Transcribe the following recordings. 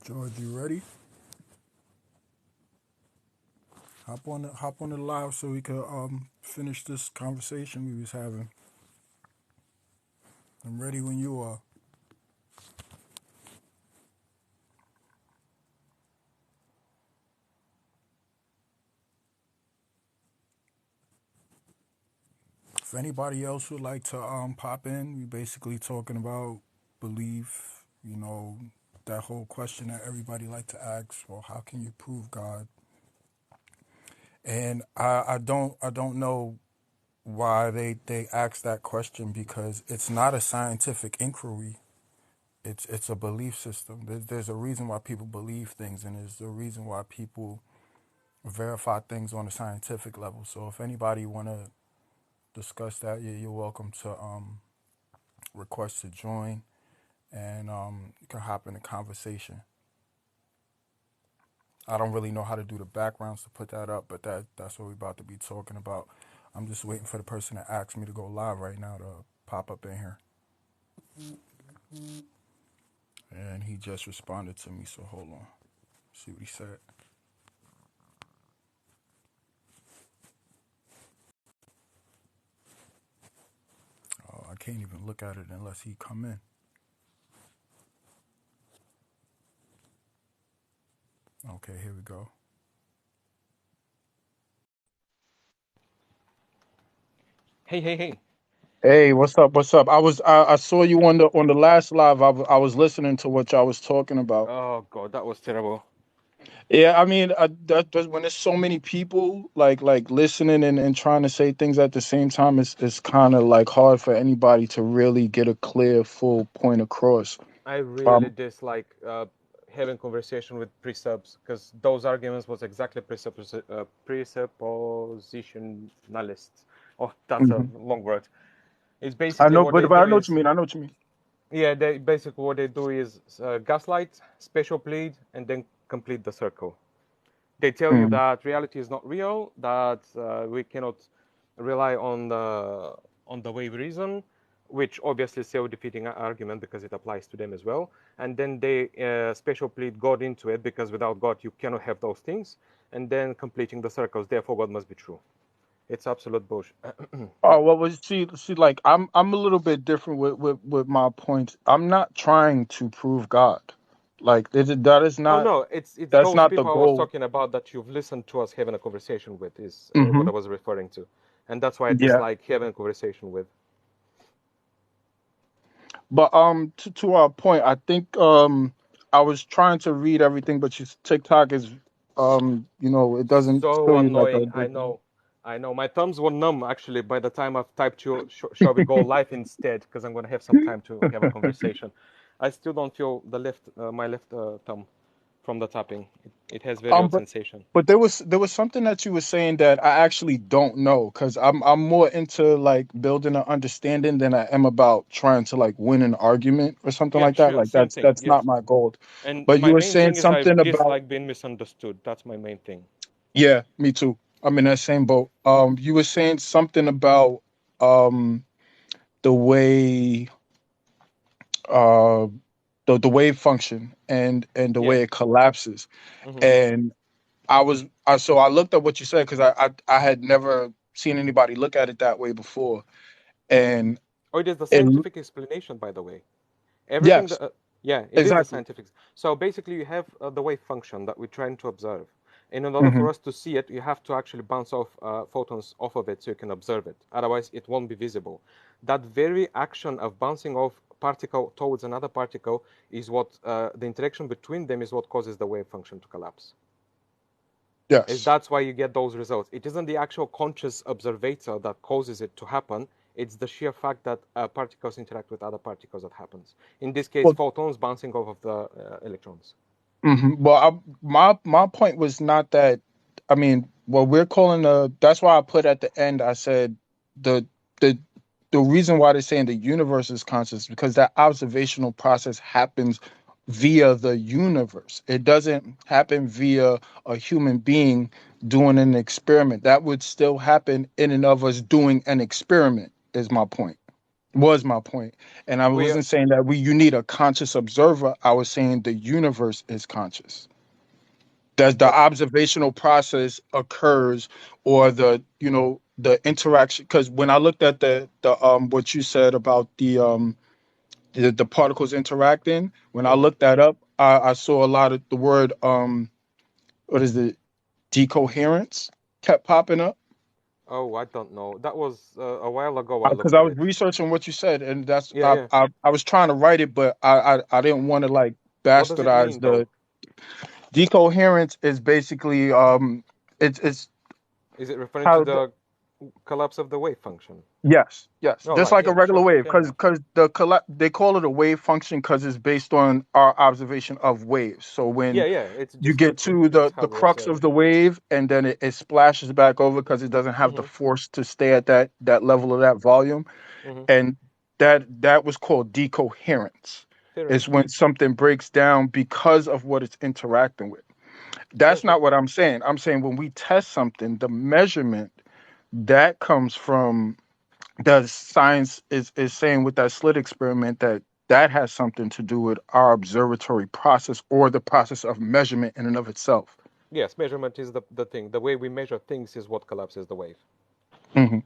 George, you ready? Hop on the live so we could finish this conversation we was having. I'm ready when you are. If anybody else would like to pop in, we basically talking about belief. That whole question that everybody like to ask. Well, how can you prove God? And I don't know why they ask that question because it's not a scientific inquiry. It's a belief system. There's a reason why people believe things, and there's a reason why people verify things on a scientific level. So if anybody want to discuss that, you're welcome to request to join, and you can hop in the conversation. I don't really know how to do the backgrounds to put that up, but that's what we're about to be talking about. I'm just waiting for the person that asked me to go live right now to pop up in here, and he just responded to me. So hold on, see what he said. Oh, I can't even look at it unless he come in. Okay, here we go. Hey, hey, hey. Hey, what's up? What's up? I saw you on the last live. I was listening to what y'all was talking about. Oh, God, that was terrible. Yeah, I mean, when there's so many people like listening and trying to say things at the same time, it's kind of like hard for anybody to really get a clear, full point across. I really Um, dislike having conversation with presubs because those arguments was exactly presuppositionalist. Oh, that's a mhm. long word. It's I basically know, what they but do I know what you is, mean. I know what you mean. yeah, they basically what they do is gaslight, special plead, and then complete the circle. They tell you Mhm. that reality is not real, that we cannot rely on the way we reason, which obviously is self-defeating argument because it applies to them as well. And then they special plead God into it because without God you cannot have those things. And then completing the circles, therefore God must be true. It's absolute bullshit. Oh well, see, like I'm a little bit different with my points. I'm not trying to prove God. Like that is Oh not no, it's that's those not the people I was goal. talking about that you've listened to us having a conversation with is what Hmm. I was referring to, and that's why I Yeah. dislike having a conversation with. But to our point, I think I was trying to read everything, but TikTok is it doesn't So show you like annoying. I know. I know. My thumbs were numb actually by the time I've typed you, shall we go live instead? Because I'm going to have some time to have a conversation. I still don't feel the left, my left thumb from the tapping. It has very odd but sensation. there was something that you were saying that I actually don't know because I'm more into like building an understanding than I am about trying to like win an argument or something Yeah, like that. sure. Like Same thing. that's not Yes. my goal. And But you my were main saying thing is I something about dislike being misunderstood. That's my main thing. yeah, me too. I'm in that same boat. You were saying something about um the way uh the wave function and the Yeah. way it collapses. Hmm. And I looked at what you said because I had never seen anybody look at it that way before. And Oh, it is the it scientific explanation, by the way. Everything yes, that, yeah, it is the exactly. scientific. So basically, you have the wave function that we're trying to observe. And in order Hmm. for us to see it, you have to actually bounce off photons off of it so you can observe it. Otherwise, it won't be visible. That very action of bouncing off particle towards another particle is what the interaction between them is what causes the wave function to collapse. Is Yes. that's why you get those results. It isn't the actual conscious observator that causes it to happen. It's the sheer fact that particles interact with other particles that happens. In this case, Well, photons bouncing off of the electrons. well, my point was not that. I mean, what we're calling the. That's why I put at the end. I said the the the reason why they're saying the universe is conscious because that observational process happens via the universe. It doesn't happen via a human being doing an experiment. That would still happen in and of us doing an experiment. Is my point. was my point. And I We wasn't saying that you need a conscious observer. I was saying the universe is conscious. That the oh, observational process occurs, or the interaction. Because when I looked at the what you said about the particles interacting, when I mhm. looked that up, I saw a lot of the word what is it, decoherence kept popping up. Oh, I don't know. That was a while ago. I Because looked I at was it. researching what you said, and that's Yeah, yeah. I was trying to write it, but I didn't want to like What does it bastardize mean, the though? decoherence. Is basically it's Is it referring to how the collapse of the wave function? yes, All just right. like a Yeah, regular sure. wave, Fair enough. because they call it a wave function because it's based on our observation of waves. So Yeah, when yeah. It's you just get to it's how the we crux observe of it. the wave, and then it splashes back over because it doesn't have the Mm-hmm. force to stay at that level of that volume, Mm-hmm. and that was called decoherence. Fair It's enough. when something breaks down because of what it's interacting with. That's Okay. not what I'm saying. I'm saying when we test something, the measurement that comes from the science is saying with that slit experiment that has something to do with our observatory process, or the process of measurement in and of itself. Yes, measurement is the thing. The way we measure things is what collapses the wave. Hmm.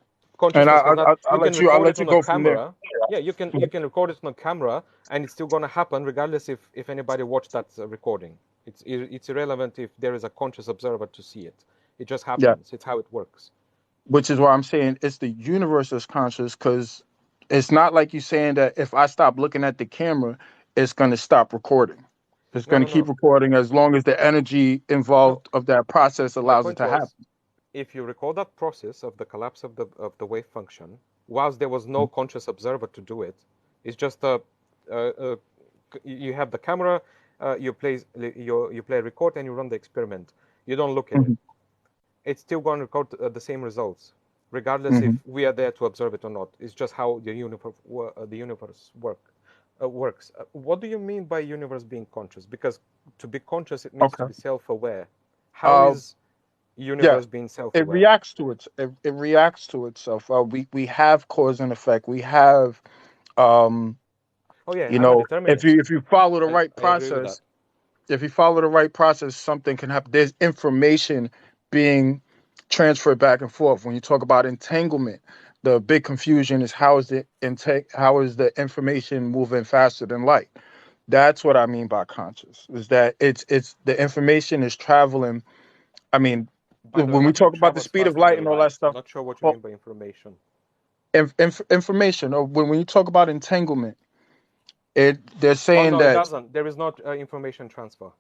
And Consciousness does not. You can I'll record it let you on a go from there. camera. Yeah, you can record it on a camera, and it's still gonna happen regardless if anybody watched that recording. It's irrelevant if there is a conscious observer to see it. It just Yeah, happens. It's how it works. which is why I'm saying it's the universe that's conscious, because it's not like you saying that if I stop looking at the camera, it's going to stop recording. It's No, going no, to keep no, recording as long as the energy no. involved of that process My allows it point to happen. was, if you record that process of the collapse of the wave function, whilst there was no conscious observer to do it, it's just a you have the camera, you play record and you run the experiment. You don't look at it. Hmm. It's still going to record the same results, regardless if Hmm. we are there to observe it or not. It's just how the universe works. What do you mean by universe being conscious? Because to be conscious, it means to Okay. be self-aware. How Uh, is yeah, universe being it self-aware? reacts to it reacts to itself. We have cause and effect. We have um, Oh yeah, I'm a determinist. if you follow the right I agree with that. process, if you follow the right process, something can happen. There's information being transferred back and forth. When you talk about entanglement, the big confusion is how is the information moving faster than light? That's what I mean by conscious. Is that it's the information is traveling. I mean, By the way, when we nothing talk about the travels speed of faster light than and all that light. stuff, Not sure what you well, mean by information. information. Or when you talk about entanglement, they're Oh saying no, it that. doesn't. There is not information transfer.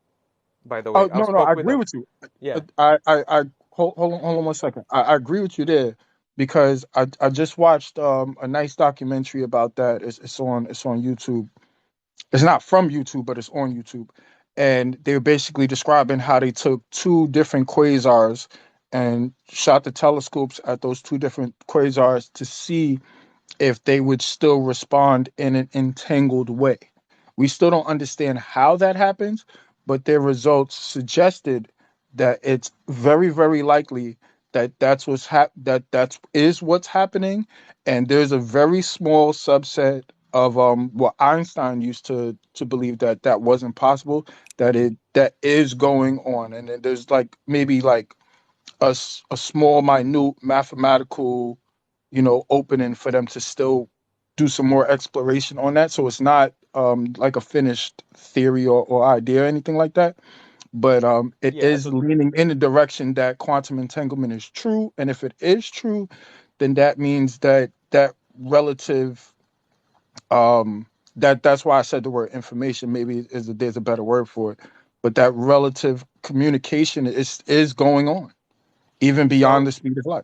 By the way, Oh I've no, I spoke with agree a with you. yeah. I hold on 1 second. I agree with you there, because I just watched a nice documentary about that. It's on YouTube. It's not from YouTube, but it's on YouTube, and they're basically describing how they took two different quasars and shot the telescopes at those two different quasars to see if they would still respond in an entangled way. We still don't understand how that happens, but their results suggested that it's very, very likely that that is what's happening, and there's a very small subset of what Einstein used to believe that that wasn't possible, that is going on, and then there's like maybe like a small, minute mathematical, opening for them to still do some more exploration on that. So it's not like a finished theory or idea or anything like that. But it Yeah, is leaning in the direction that quantum entanglement is true. And if it is true, then that means that relative that's why I said the word information. Maybe there's a better word for it, but that relative communication is going on even beyond so the speed of light.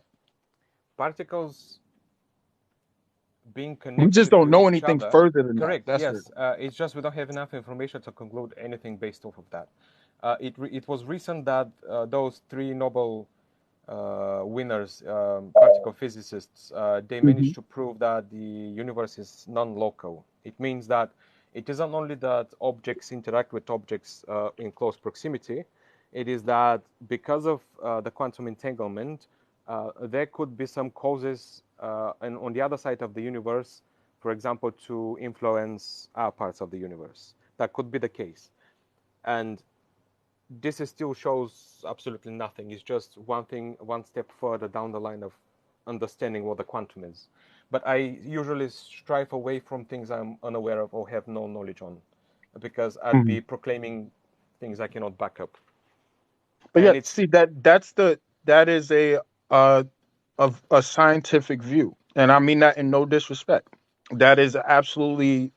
particles being We just connected don't with know each anything other. further than that. Correct. That's it. Yes. It's just we don't have enough information to conclude anything based off of that. It was recent that those three Nobel winners, particle physicists, they Hmm. managed to prove that the universe is non-local. It means that it isn't only that objects interact with objects in close proximity. It is that because of the quantum entanglement, there could be some causes and on the other side of the universe for example, to influence our parts of the universe. That could be the case. And this still shows absolutely nothing. It's just one step further down the line of understanding what the quantum is. But I usually strive away from things I'm unaware of or have no knowledge on, because I'd be proclaiming things I cannot back up. But And yeah, it's see that is a scientific view, and I mean that in no disrespect. That is absolutely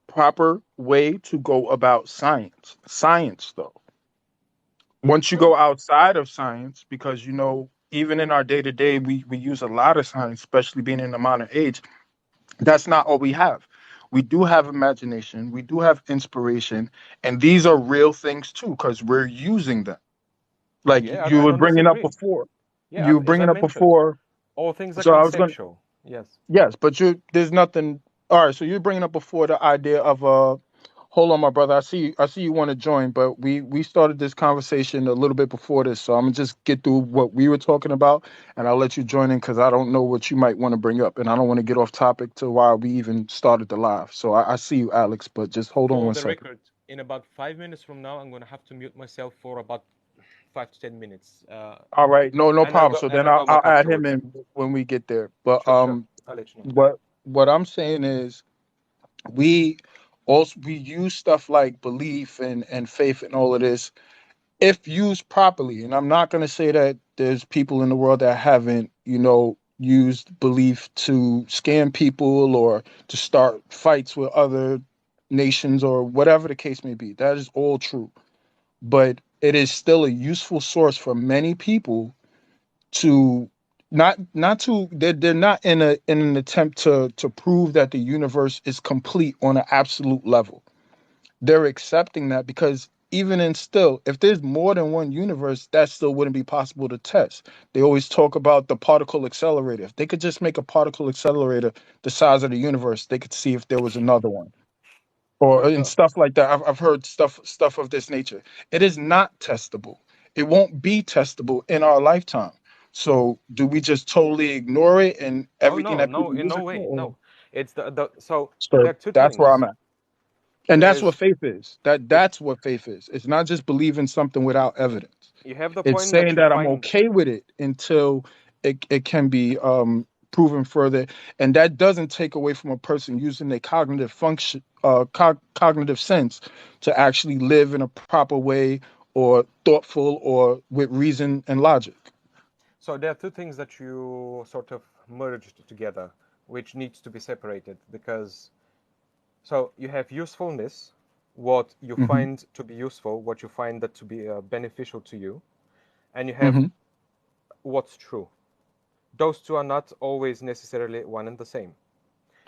proper way to go about science. Science, though, once you go outside of science, because even in our day to day, we use a lot of science, especially being in the modern age. That's not all we have. We do have imagination, we do have inspiration, and these are real things too, because we're using them. Like yeah, you I were don't bringing up disagree. before. Yeah, You were as I bringing up mentioned, before. all things are So I was going. conceptual. Yes. Yes, but there's nothing. All right, so you're bringing up before the idea of hold on, my brother. I see you want to join, but we started this conversation a little bit before this, so I'm gonna just get through what we were talking about, and I'll let you join in because I don't know what you might want to bring up, and I don't want to get off topic to why we even started the live. So I see you, Alex, but just hold on For one the second. record, in about 5 minutes from now, I'm going to have to mute myself for about 5 to 10 minutes. All right, no And I'll problem. go So and then I'll come I'll back add him afterwards. in when we get there. But Sure. I'll let you know. what I'm saying is we we use stuff like belief and faith and all of this if used properly. And I'm not going to say that there's people in the world that haven't used belief to scam people or to start fights with other nations or whatever the case may be. That is all true, but it is still a useful source for many people to not to they're not in an attempt to prove that the universe is complete on an absolute level. They're accepting that because even in still, if there's more than one universe, that still wouldn't be possible to test. They always talk about the particle accelerator. If they could just make a particle accelerator the size of the universe, they could see if there was another one or For and sure. stuff like that. I've heard stuff of this nature. It is not testable. It won't be testable in our lifetime. So do we just totally ignore it and Oh everything no, that no, people in use no it way, for? no. It's the so So there are two that's where I'm things. at. And that's what There's faith is. That's what faith is. It's not just believing something without evidence. You have the It's point that saying you that I'm find. okay with it until it can be proven further. And that doesn't take away from a person using their cognitive function, cognitive sense to actually live in a proper way or thoughtful or with reason and logic. So there are two things that you sort of merged together, which needs to be separated because so you have usefulness, what you Hmm. find to be useful, what you find that to be beneficial to you, and you have Hmm. what's true. Those two are not always necessarily one and the same.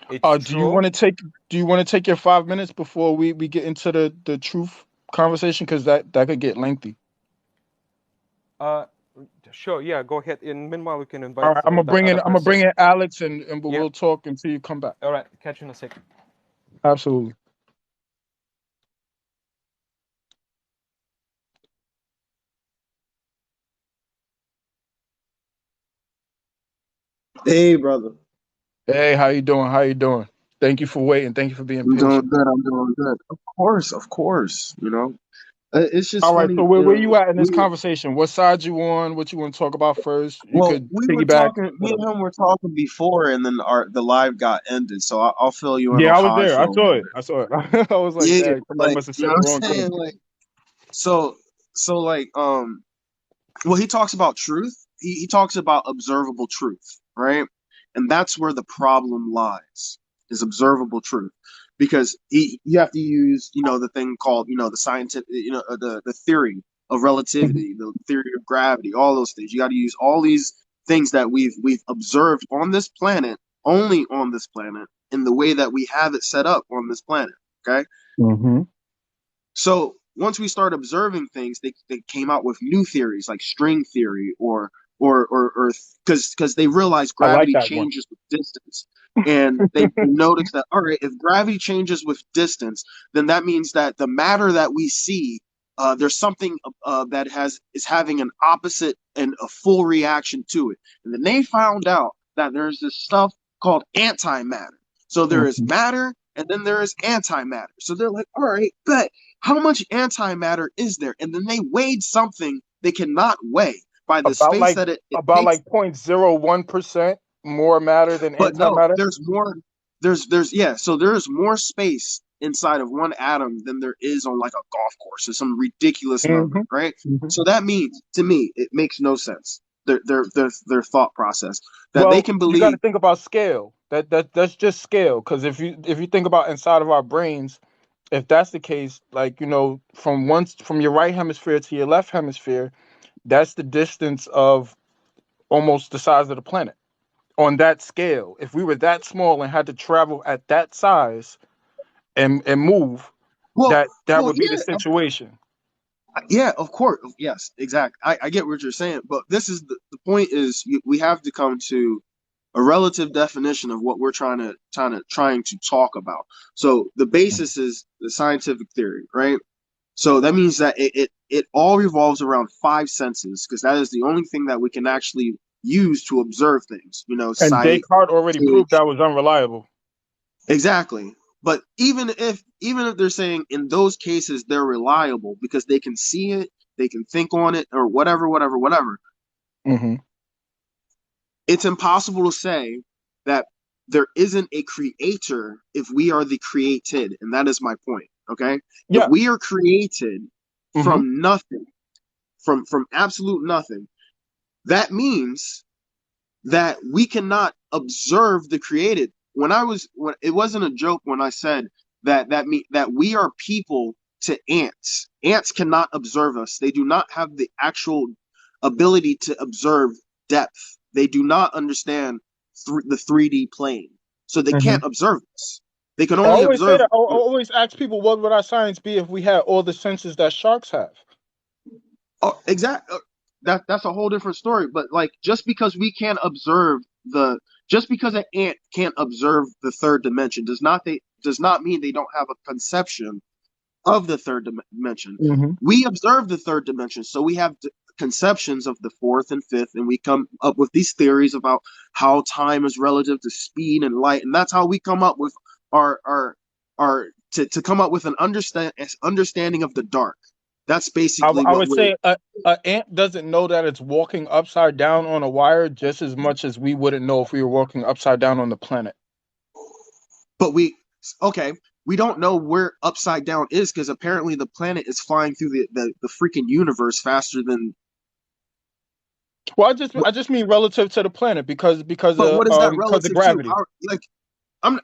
It's Do you true. want to take your 5 minutes before we get into the truth conversation? Because that could get lengthy. Uh, sure. Yeah. Go ahead. And meanwhile, we can All invite right, that other I'm gonna bring person. in Alex and Yeah. we'll talk until you come back. All right. Catch you in a second. Absolutely. Hey, brother. Hey, how you doing? How you doing? Thank you for waiting. Thank you for being I'm doing patient. good. I'm doing good. Of course. It's just All right, so funny. where you at in this We conversation? What side you on? What you want to talk about first? You well, could we were piggyback. talking. Me Whatever. and him were talking before, and then the live got ended. So I'll fill you in Yeah, on I was how I there. I feel saw about it. it. I saw it. I was like, Yeah, dang, somebody like must have you know said the what wrong I'm saying. thing. So so like well, he talks about truth. He talks about observable truth, right? And that's where the problem lies, is observable truth. Because you have to use, the thing called, the scientific, the theory of Mhm. relativity, the theory of gravity, all those things. You got to use all these things that we've observed on this planet, only on this planet, in the way that we have it set up on this planet. Okay. Mhm. So once we start observing things, they came out with new theories like string theory or because they realize I like gravity that one. changes with distance. And they notice that, all right, if gravity changes with distance, then that means that the matter that we see, there's something that is having an opposite and a full reaction to it. And then they found out that there's this stuff called antimatter. So there is Mhm. matter and then there is antimatter. So they're like, all right, but how much antimatter is there? And then they weighed something they cannot weigh by the About space like that it about takes. like 0.01% more matter than But no, antimatter. there's more. There's yeah. So there's more space inside of one atom than there is on like a golf course or some ridiculous number, Hmm. right? Hmm. So that means to me it makes no sense. Their thought process that they Well, can you got believe. to think about scale. That's just scale. Because if you think about inside of our brains, if that's the case, like from your right hemisphere to your left hemisphere, that's the distance of almost the size of the planet. On that scale, if we were that small and had to travel at that size and move, Well, that well, would be the situation. yeah, of course, yes, exactly. I get what you're saying, but this is the point is we have to come to a relative definition of what we're trying to talk about. So the basis is the scientific theory, right? So that means that it all revolves around five senses because that is the only thing that we can actually use to observe things. And Sight, Descartes already proved touch, that was unreliable. exactly. But even if they're saying in those cases they're reliable because they can see it, they can think on it, or whatever, whatever, whatever, Hmm. it's impossible to say that there isn't a creator if we are the created, and that is my point. Okay, if Yeah. we are created Hmm. from nothing, from absolute nothing, that means that we cannot observe the created. When it wasn't a joke when I said that we are people to ants. Ants cannot observe us. They do not have the actual ability to observe depth. They do not understand the 3D plane. So they Hmm. can't observe us. They can I only always say observe. that. I always ask people, what would our science be if we had all the senses that sharks have? Oh, exactly. That's a whole different story. But like, just because an ant can't observe the third dimension does not mean they don't have a conception of the third dimension. Hmm. We observe the third dimension, so we have conceptions of the fourth and fifth, and we come up with these theories about how time is relative to speed and light, and that's how we come up with our to come up with an understanding of the dark. That's basically I what would we're. say a ant doesn't know that it's walking upside down on a wire just as much as we wouldn't know if we were walking upside down on the planet. But okay, we don't know where upside down is because apparently the planet is flying through the freaking universe faster than. Well, I just mean relative to the planet But what is that because of relative to? gravity. Like,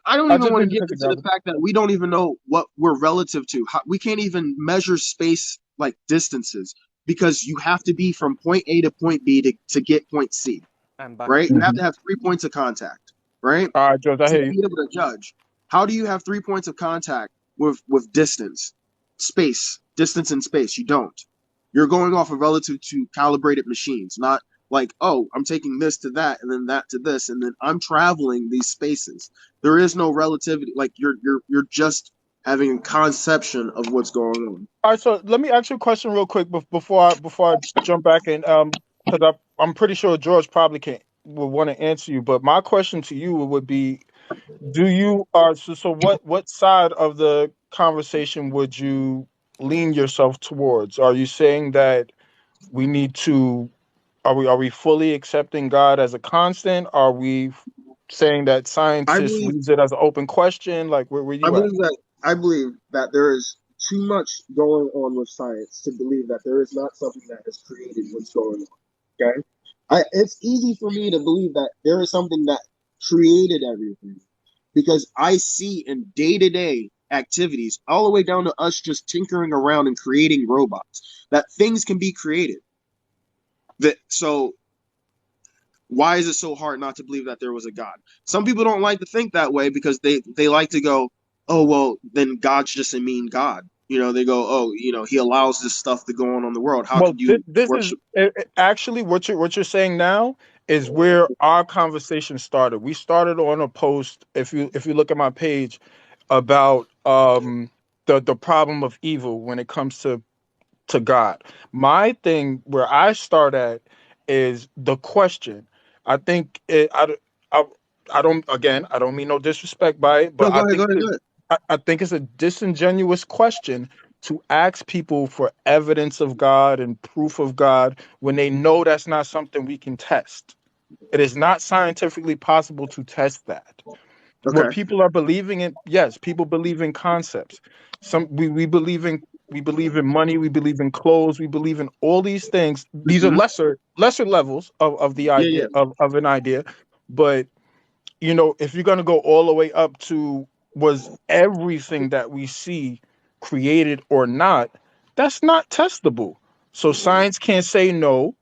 I don't I even just want to mean get because of into the gravity. fact that we don't even know what we're relative to. We can't even measure space like distances because you have to be from point A to point B to get point C, I'm back. right? You have Hmm. to have 3 points of contact, right? All right, George, I To hear you. be able to judge. How do you have 3 points of contact with distance, space, distance and space? You don't. You're going off of relative to calibrated machines, not like, oh, I'm taking this to that and then that to this, and then I'm traveling these spaces. There is no relativity. Like you're just having a conception of what's going on. All right, so let me ask you a question real quick before I jump back in, because I'm pretty sure George probably can will want to answer you, but my question to you would be, do you so what side of the conversation would you lean yourself towards? Are you saying that we need to are we fully accepting God as a constant? Are we saying that science I just believe leaves it as an open question? Like where I you at? believe that I believe that there is too much going on with science to believe that there is not something that has created what's going on. Okay, it's easy for me to believe that there is something that created everything because I see in day to day activities, all the way down to us just tinkering around and creating robots, that things can be created. So why is it so hard not to believe that there was a God? Some people don't like to think that way because they like to go, oh well, then God's just a mean God. They go, oh, he allows this stuff to go on in the world. How Well, could you this is worship? actually what you're saying now is where our conversation started. We started on a post. If you look at my page about the problem of evil when it comes to God. My thing where I start at is the question. I think I I don't mean no disrespect by it, No, but I think go ahead. I think it's a disingenuous question to ask people for evidence of God and proof of God when they know that's not something we can test. It is not scientifically possible to test that. What Okay. people are believing in, yes, people believe in concepts. We believe in money, we believe in clothes, we believe in all these things. These are Hmm. lesser levels of the Yeah, idea yeah. of an idea. But if you're gonna go all the way up to was everything that we see created or not, that's not testable. So science can't say no,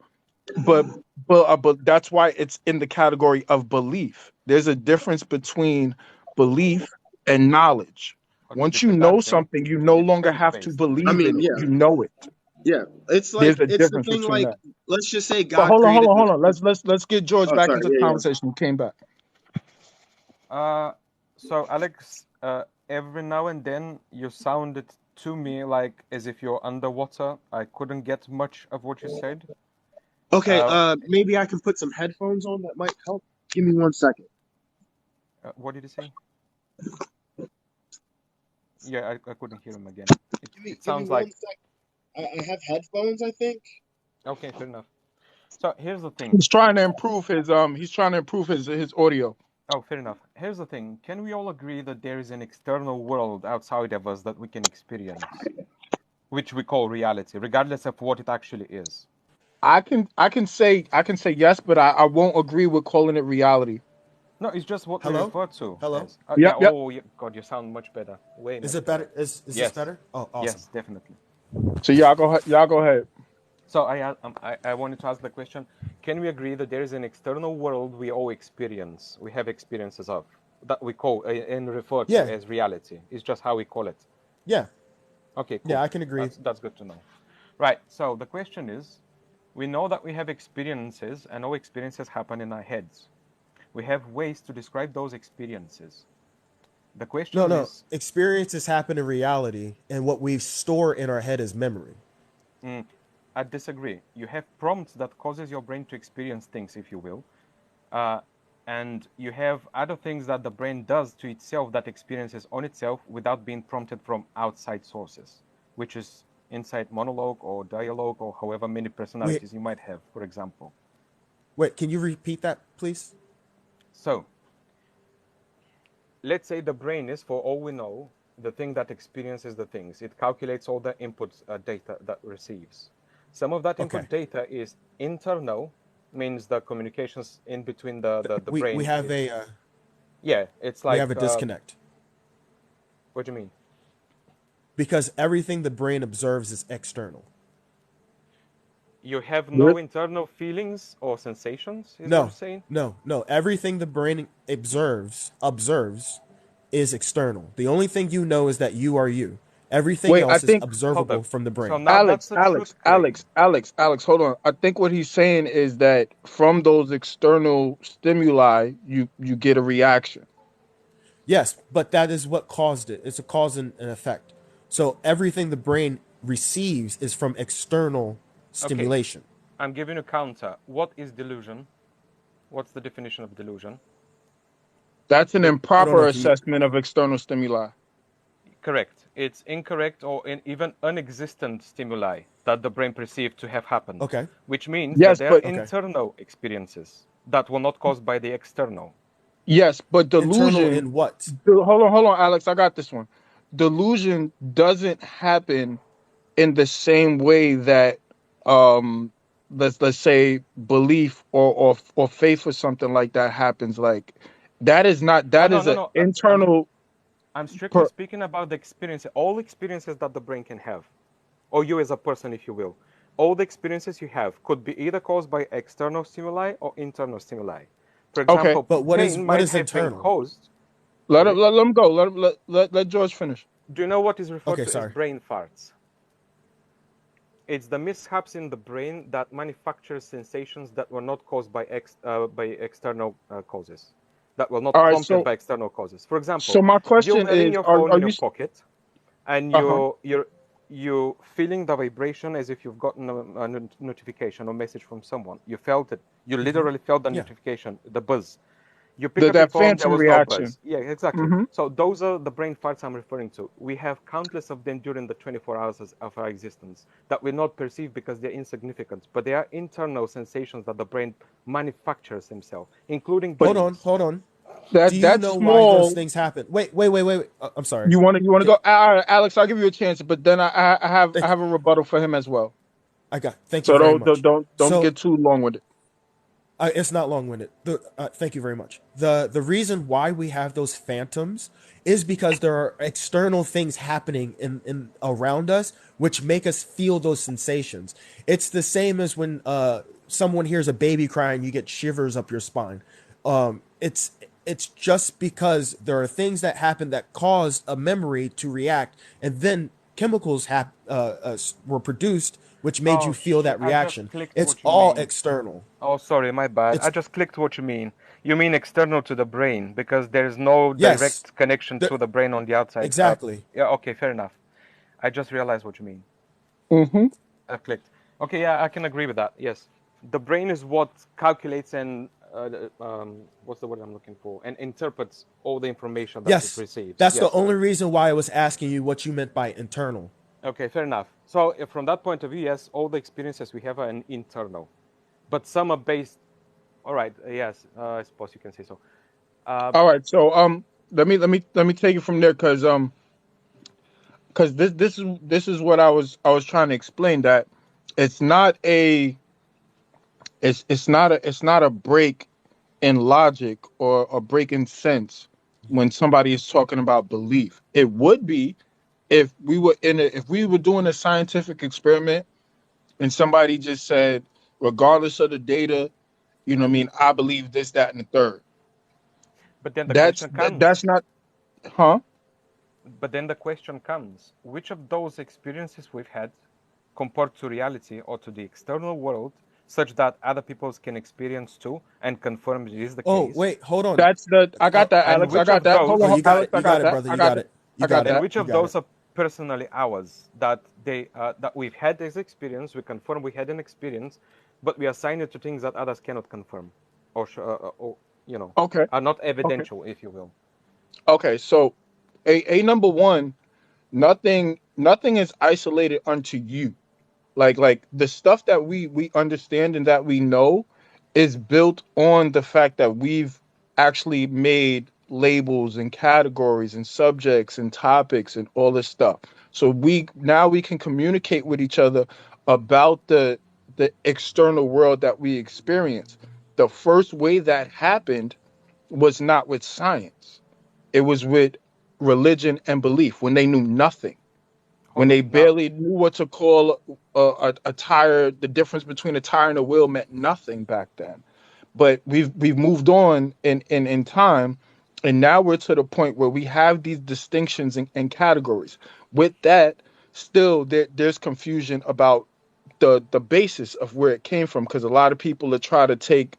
but but that's why it's in the category of belief. There's a difference between belief and knowledge. Okay, Once this you is know something. something, you no It's longer have to faith-based. I believe mean, in it. yeah, You know it. yeah. It's like There's a it's the difference thing. between Like, that. let's just say But God created hold the. on. Let's get George Oh, back sorry. into the Yeah, yeah. conversation. He came back. So Alex, every now and then you sounded to me like as if you're underwater. I couldn't get much of what you said. Okay. Uh, Maybe I can put some headphones on that might help. Give me 1 second. what did you say? Yeah, I couldn't hear him again. It Give me sounds like 1 second. I have headphones, I think. okay, fair enough. So here's the thing. He's trying to improve his audio. Oh, fair enough. Here's the thing. Can we all agree that there is an external world outside of us that we can experience, which we call reality, regardless of what it actually is? I can say yes, but I won't agree with calling it reality. No, it's just what we Hello? refer to Hello? as. Yeah. Yep, yep. Oh, yeah, God, you sound much better. Way Is much it better. better? Is this Yes. better? Oh, awesome. Yes, definitely. So y'all go ahead. So I wanted to ask the question: can we agree that there is an external world we all experience? We have experiences of that we call and refer to Yeah. as reality. It's just how we call it. Yeah. Okay, cool. Yeah, I can agree. That's good to know. Right. So the question is, we know that we have experiences, and all experiences happen in our heads. We have ways to describe those experiences. The question No. is, Experiences happen in reality, and what we store in our head is memory. I disagree. You have prompts that causes your brain to experience things, if you will, and you have other things that the brain does to itself that experiences on itself without being prompted from outside sources, which is inside monologue or dialogue or however many personalities you might have, for example. Wait, can you repeat that, please? So, let's say the brain is, for all we know, the thing that experiences the things. It calculates all the input data that receives. Some of that input data is internal, means the communications in between the brain. We have yeah, it's like we have a disconnect what do you mean? because everything the brain observes is external. You have no internal feelings or sensations, is what you're saying? No. Everything the brain observes is external. The only thing you know is that you are you. Everything Wait, I else is think observable from the So brain. now that's the truth claim. Alex, hold on. I think what he's saying is that from those external stimuli, you get a reaction. Yes, but that is what caused it. It's a cause and an effect. So everything the brain receives is from external stimulation. I'm giving a counter. What is delusion? What's the definition of delusion? That's an I don't know improper if you assessment of external stimuli. Correct. It's incorrect or even unexistent stimuli that the brain perceived to have happened. Okay. Which means Yes, that there are but internal experiences that were not caused by the external. yes, but internal delusion. in what? Hold on, Alex. I got this one. Delusion doesn't happen in the same way that let's say belief or faith or something like that happens. Like that is not that is an No. internal. I'm strictly speaking about the experience, all experiences that the brain can have, or you as a person, if you will. All the experiences you have could be either caused by external stimuli or internal stimuli. For Okay, example, But what is pain might have been internal? caused. let Sorry? him go. Let George finish. Do you know what is referred Okay, to as sorry. brain farts? It's the mishaps in the brain that manufactures sensations that were not caused by external causes, that were not All right, prompted by external causes. For example, so my you're question wearing is, your are phone in you? your pocket, and Uh-huh. you're feeling the vibration as if you've gotten a notification or message from someone. You felt it. You literally felt the Yeah. notification, the buzz. You pick up your That phone, there phantom was no reaction. buzz. Yeah, exactly. Hmm. So those are the brain farts I'm referring to. We have countless of them during the 24 hours of our existence that we not perceive because they're insignificant, but they are internal sensations that the brain manufactures himself, including But dreams. Hold on. Do that you that's know why those small. things happen? Wait. I'm sorry. You want to Ca- go, Alex? I'll give you a chance, but then I Thank have a rebuttal for him as well. thank you So very don't much. don't So get too long with it. it's not long-winded. Thank you very much. The reason why we have those phantoms is because there are external things happening in around us which make us feel those sensations. It's the same as when someone hears a baby crying, you get shivers up your spine. It's just because there are things that happen that cause a memory to react, and then chemicals were produced which made you Oh feel shit! that I just reaction. clicked It's what you all mean. external. Oh, sorry, my bad. I It's just clicked what you mean. You mean external to the brain because there is no yes, direct connection there, to the brain on the outside. exactly. Yeah, okay, fair enough. I just realized what you mean. Hmm. I clicked. Okay, yeah, I can agree with that. Yes, the brain is what calculates and what's the word I'm looking for? And interprets all the information that it Yes, receives. that's the Yes. only reason why I was asking you what you meant by internal. Okay, fair enough. So from that point of view, yes, all the experiences we have are internal, but some are based. All right. Yes, I suppose you can say so. Uh, All right. So let me take it from there, because this is what I was trying to explain, that it's not a it's not a break in logic or a break in sense when somebody is talking about belief. It would be if we were doing a scientific experiment and somebody just said, regardless of the data, what I mean, I believe this, that, and the third. but then the That's question that's comes. not, huh? But then the question comes: which of those experiences we've had, compared to reality or to the external world, such that other people can experience too and confirm it is the Oh, case? wait, hold on. That's the I got that, And Alex. I which got of that. Hold No, on, those? you got it. Alex. I You got got it, that. brother. I You got got it. it. You I got got it. And that. which You of got it. those are personally ours that they that we've had this experience, we confirm we had an experience, but we assign it to things that others cannot confirm, or Okay. are not Okay. evidential, if you will. Okay. So, a number one, nothing is isolated unto you. Like the stuff that we understand and that we know is built on the fact that we've actually made labels and categories and subjects and topics and all this stuff. So we can communicate with each other about the external world that we experience. The first way that happened was not with science. It was with religion and belief, when they knew nothing, when Hold on they now. barely knew what to call a tire. The difference between a tire and a wheel meant nothing back then. But we've moved on in time, and now we're to the point where we have these distinctions and categories. With that, still there's confusion about the basis of where it came from, because a lot of people are trying to take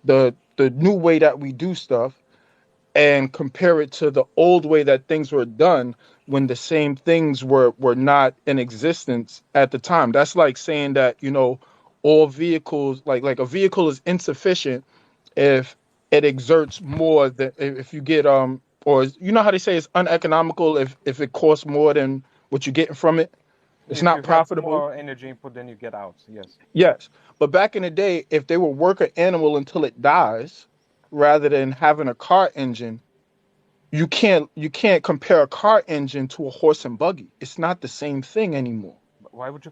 the new way that we do stuff and compare it to the old way that things were done, when the same things were not in existence at the time. That's like saying that, all vehicles, like a vehicle is insufficient if it exerts more than, if you get, or how they say it's uneconomical if it costs more than what you're getting from it. It's If you not have profitable. more energy input than you get out, yes. Yes, but back in the day, if they would work an animal until it dies rather than having a car engine, you can't compare a car engine to a horse and buggy. It's not the same thing anymore. But why would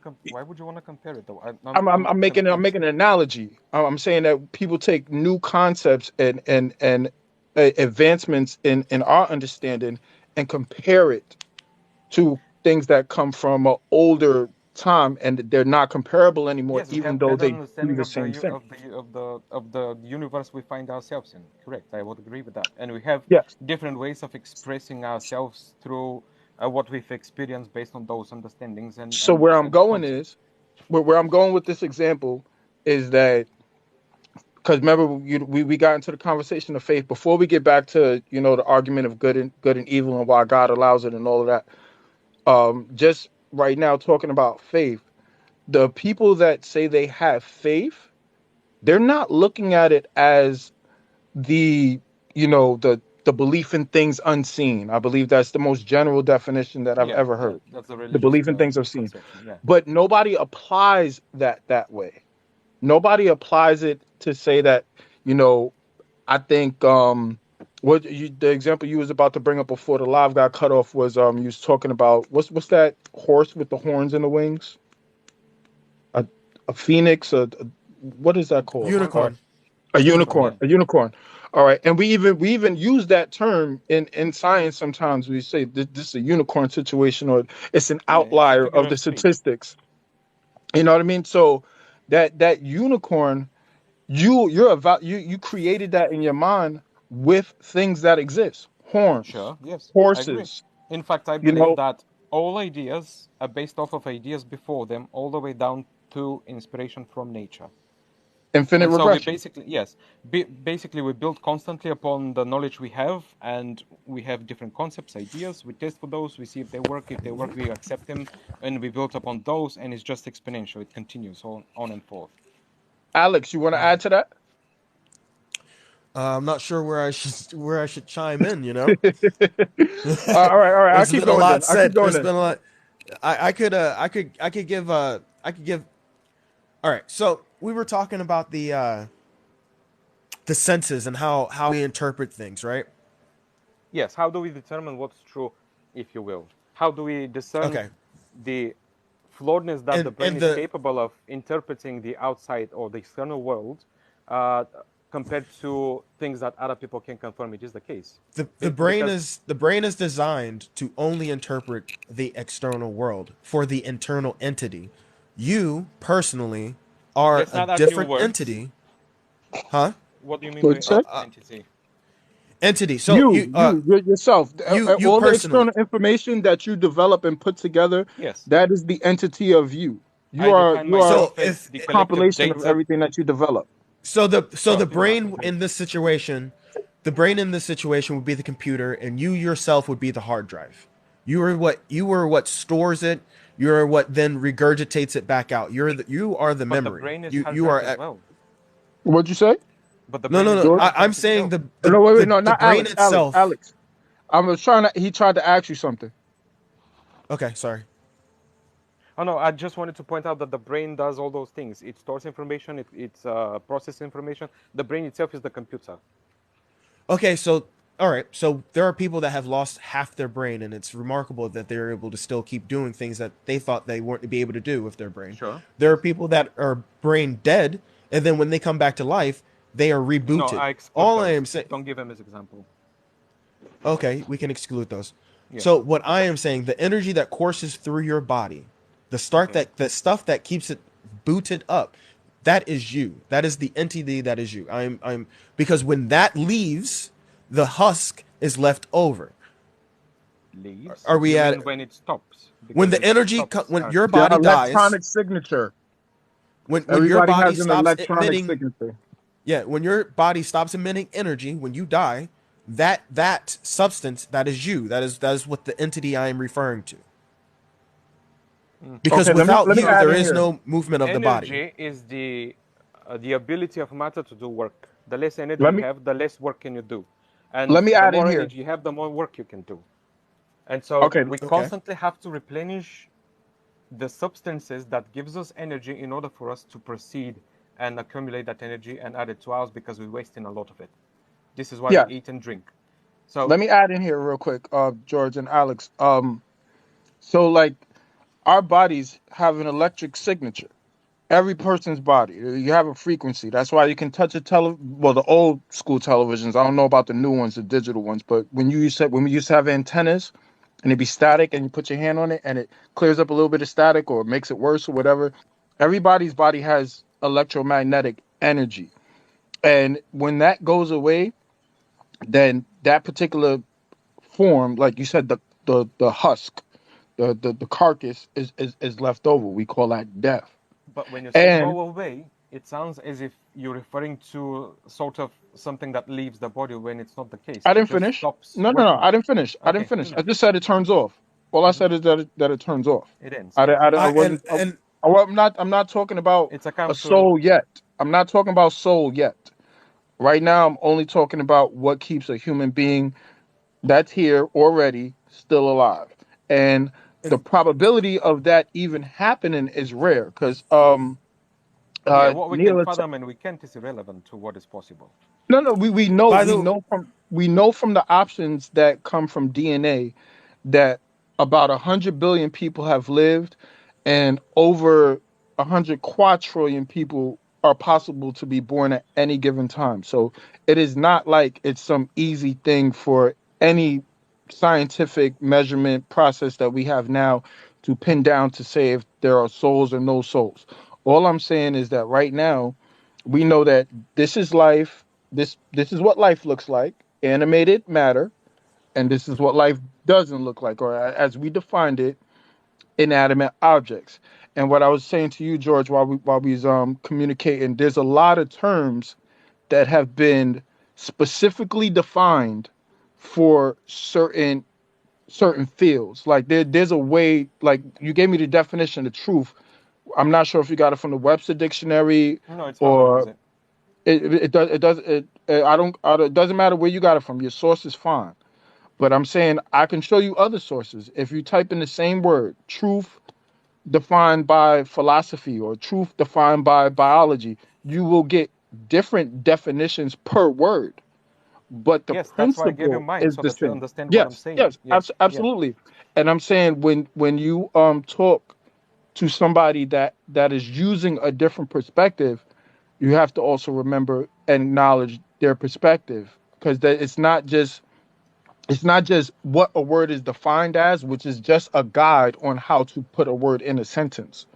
you want to compare it though? I'm making I'm making confused. an analogy. I'm saying that people take new concepts and advancements in our understanding and compare it to things that come from an older time, and they're not comparable anymore, Yes, we even have though better they do understanding the of the same thing. universe we find ourselves in. Correct, I would agree with that. And we have Yes. different ways of expressing ourselves through what we've experienced based on those understandings So where I'm and going concepts. is where I'm going with this example is that, because remember, we got into the conversation of faith before we get back to, the argument of good and evil and why God allows it and all of that. Just right now, talking about faith, the people that say they have faith, they're not looking at it as the the belief in things unseen. I believe that's the most general definition that I've Yeah, ever yeah, heard. that's the The religious belief in things unseen. conception. Yeah. But nobody applies that way. Nobody applies it to say that, you know, I think the example you was about to bring up before the live got cut off was you was talking about what's that horse with the horns and the wings? A a phoenix, what is that called? Unicorn. A Unicorn. unicorn. Yeah. A unicorn. All right. And we even use that term in science sometimes. We say this is a unicorn situation, or it's an Yeah, it's a outlier figure of of the speech. statistics. You know what I mean? So that unicorn, you created that in your mind with things that exist. Horns, Sure. Yes, I agree. horses, In fact, I you believe know, that all ideas are based off of ideas before them, all the way down to inspiration from nature. infinite And so we regression. basically, yes, basically we build constantly upon the knowledge we have, and we have different concepts, ideas. We test for those, we see if they work. If they work, we accept them, and we build upon those, and it's just exponential. It continues on and forth. Alex, you want to add to that? I'm not sure where I should chime in. You know, All right, all right. I'll there's keep been a going then. lot I'll keep said. going There's then. been a lot. I could give. All right, so we were talking about the senses and how we interpret things, right? Yes, how do we determine what's true, if you will? How do we discern Okay, the flawedness that the brain and is the capable of interpreting the outside or the external world, uh, compared to things that other people can confirm it is the case? the brain Because is the brain is designed to only interpret the external world for the internal entity. You personally are let's a not argue different words. entity, huh? What do you mean What'd by you say? entity? Entity. So Yourself, you all the personally. external information that you develop and put together, Yes, that is the entity of you. I define You are So myself as the a collective compilation of data. everything that you develop. the Sure, brain in this situation, the brain in this situation would be the computer, and you yourself would be the hard drive. You are what stores it. You're what then regurgitates it back out. You are the but the memory. brain is You hard you drive are as at, well. What'd you say? But the no, brain no, is no. a George? hard I'm drive saying itself. the No, wait, wait, the, no, the not brain Alex. Alex, itself. Alex. I was trying to. He tried to ask you something. Okay, sorry. Oh no, I just wanted to point out that the brain does all those things. It stores information, it processes information. The brain itself is the computer. Okay, so all right. So there are people that have lost half their brain, and it's remarkable that they're able to still keep doing things that they thought they weren't to be able to do with their brain. Sure. There are Yes. people that are brain dead, and then when they come back to life, they are No, rebooted. I exclude All I those. am saying, Don't give him as example. okay, we can exclude those. Yeah. So what I am saying, the energy that courses through your body, Okay. the stuff that keeps it booted up, that is you. That is the entity that is you. I'm because when that leaves, the husk is left over. Leaves? Are we You at mean when it stops? when Because the it energy stops when your The body acting. dies, electronic signature. when your Everybody body has an stops electronic emitting, signature. yeah, when your body stops emitting energy, when you die, that substance, that is you. That is what the entity I am referring to. Because Okay, without let me you, add there in is here. no movement of the body. Energy is the ability of matter to do work. The less energy Let you me have, the less work can you do. let And me the add in more here. energy you have, the more work you can do. And so Okay, we Okay. constantly have to replenish the substances that gives us energy in order for us to proceed and accumulate that energy and add it to ours, because we're wasting a lot of it. This is why we yeah. eat and drink. So Let me add in here real quick, George and Alex. So like our bodies have an electric signature. Every person's body, you have a frequency. That's why you can touch well, the old school televisions. I don't know about the new ones, the digital ones, but when we used to have antennas and it'd be static and you put your hand on it and it clears up a little bit of static or makes it worse or whatever. Everybody's body has electromagnetic energy. And when that goes away, then that particular form, like you said, the husk, the carcass is left over. We call that death. but when you say And go away, it sounds as if you're referring to sort of something that leaves the body, when it's not the case. I It didn't just finish. stops No, no, no. working. I didn't finish. I didn't Okay, finish. I finish. just said it turns off. All I said is that it turns off. It ends, I, yes. I, I I wasn't. and I'm not talking about It's a a come to, soul yet. I'm not talking about soul yet. Right now, I'm only talking about what keeps a human being that's here already still alive. And the Ex- probability of that even happening is rare because Yeah, what we can Neil. fathom and we can't is irrelevant to what is possible. No, no, By we the know from the options that come from DNA that about 100 billion people have lived, and over 100 quadrillion people are possible to be born at any given time. So it is not like it's some easy thing for any scientific measurement process that we have now to pin down to say if there are souls or no souls. All I'm saying is that right now we know that this is life. This is what life looks like, animated matter, and this is what life doesn't look like, or as we defined it, inanimate objects. And what I was saying to you, George, while we was communicating, there's a lot of terms that have been specifically defined for certain fields. Like there's a way, like you gave me the definition of truth. I'm not sure if you got it from the Webster dictionary No, it's how I use or it. it doesn't matter where you got it from. Your source is fine. But I'm saying I can show you other sources. If you type in the same word, truth defined by philosophy or truth defined by biology, you will get different definitions per word. But the Yes, that's why I gave you principle mine is so the that you same. understand what I'm Yes, saying. yes, Yeah, yeah. absolutely. And I'm saying when you talk to somebody that is using a different perspective, you have to also remember and acknowledge their perspective because it's not just what a word is defined as, which is just a guide on how to put a word in a sentence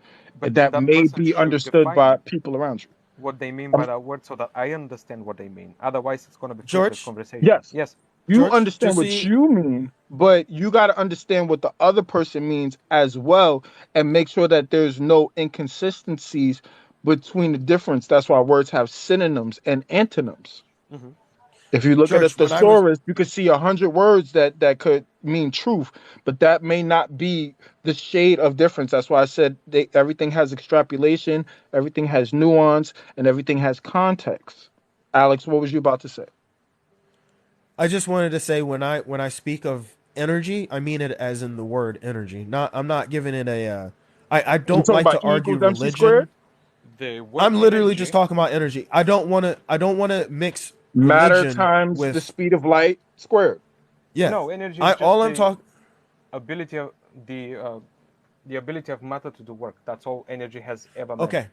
But then that that may person be should understood by define people around you. what they mean by Um, that word so that I understand what they mean. Otherwise, it's going to be fruitless George, conversation. yes, Yes. you George, understand what you mean, but you got to understand what the other person means as well and make sure that there's no inconsistencies between the difference. That's why words have synonyms and antonyms. Hmm. If you look at a George, when I was thesaurus, you could see 100 words that could mean truth, but that may not be the shade of difference. That's why I said everything has extrapolation, everything has nuance, and everything has context. Alex, what was you about to say? I just wanted to say when I speak of energy, I mean it as in the word energy. Not I'm not giving it a I You don't talking like about to E argue equals MC squared? religion. The word I'm literally just energy, talking about energy. I don't want to mix Matter religion times the with speed of light squared. yeah. no, energy I is just all I'm talking ability of the ability of matter to do work. That's all energy has ever meant. okay.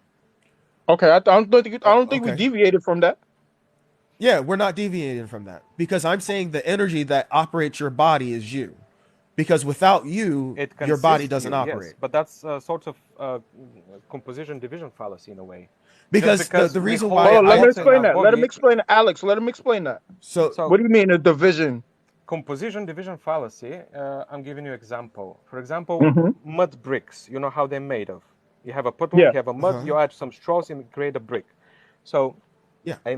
Okay, I don't think we Okay. deviated from that. Yeah, we're not deviating from that because I'm saying the energy that operates your body is you. Because without you, It your body consists doesn't you, yes, operate. but that's a sort of composition division fallacy in a way. Just Because because the we reason hold why Hold on, let I me water in explain our that. Let him body, explain it. Alex, let him explain that. so so What do you mean a division? composition division fallacy, I'm giving you example. For example, Hmm. mud bricks, you know how they're made of. You have a puddle, Yeah. you have a mud, uh-huh. you add some straws and create a brick. So Yeah. a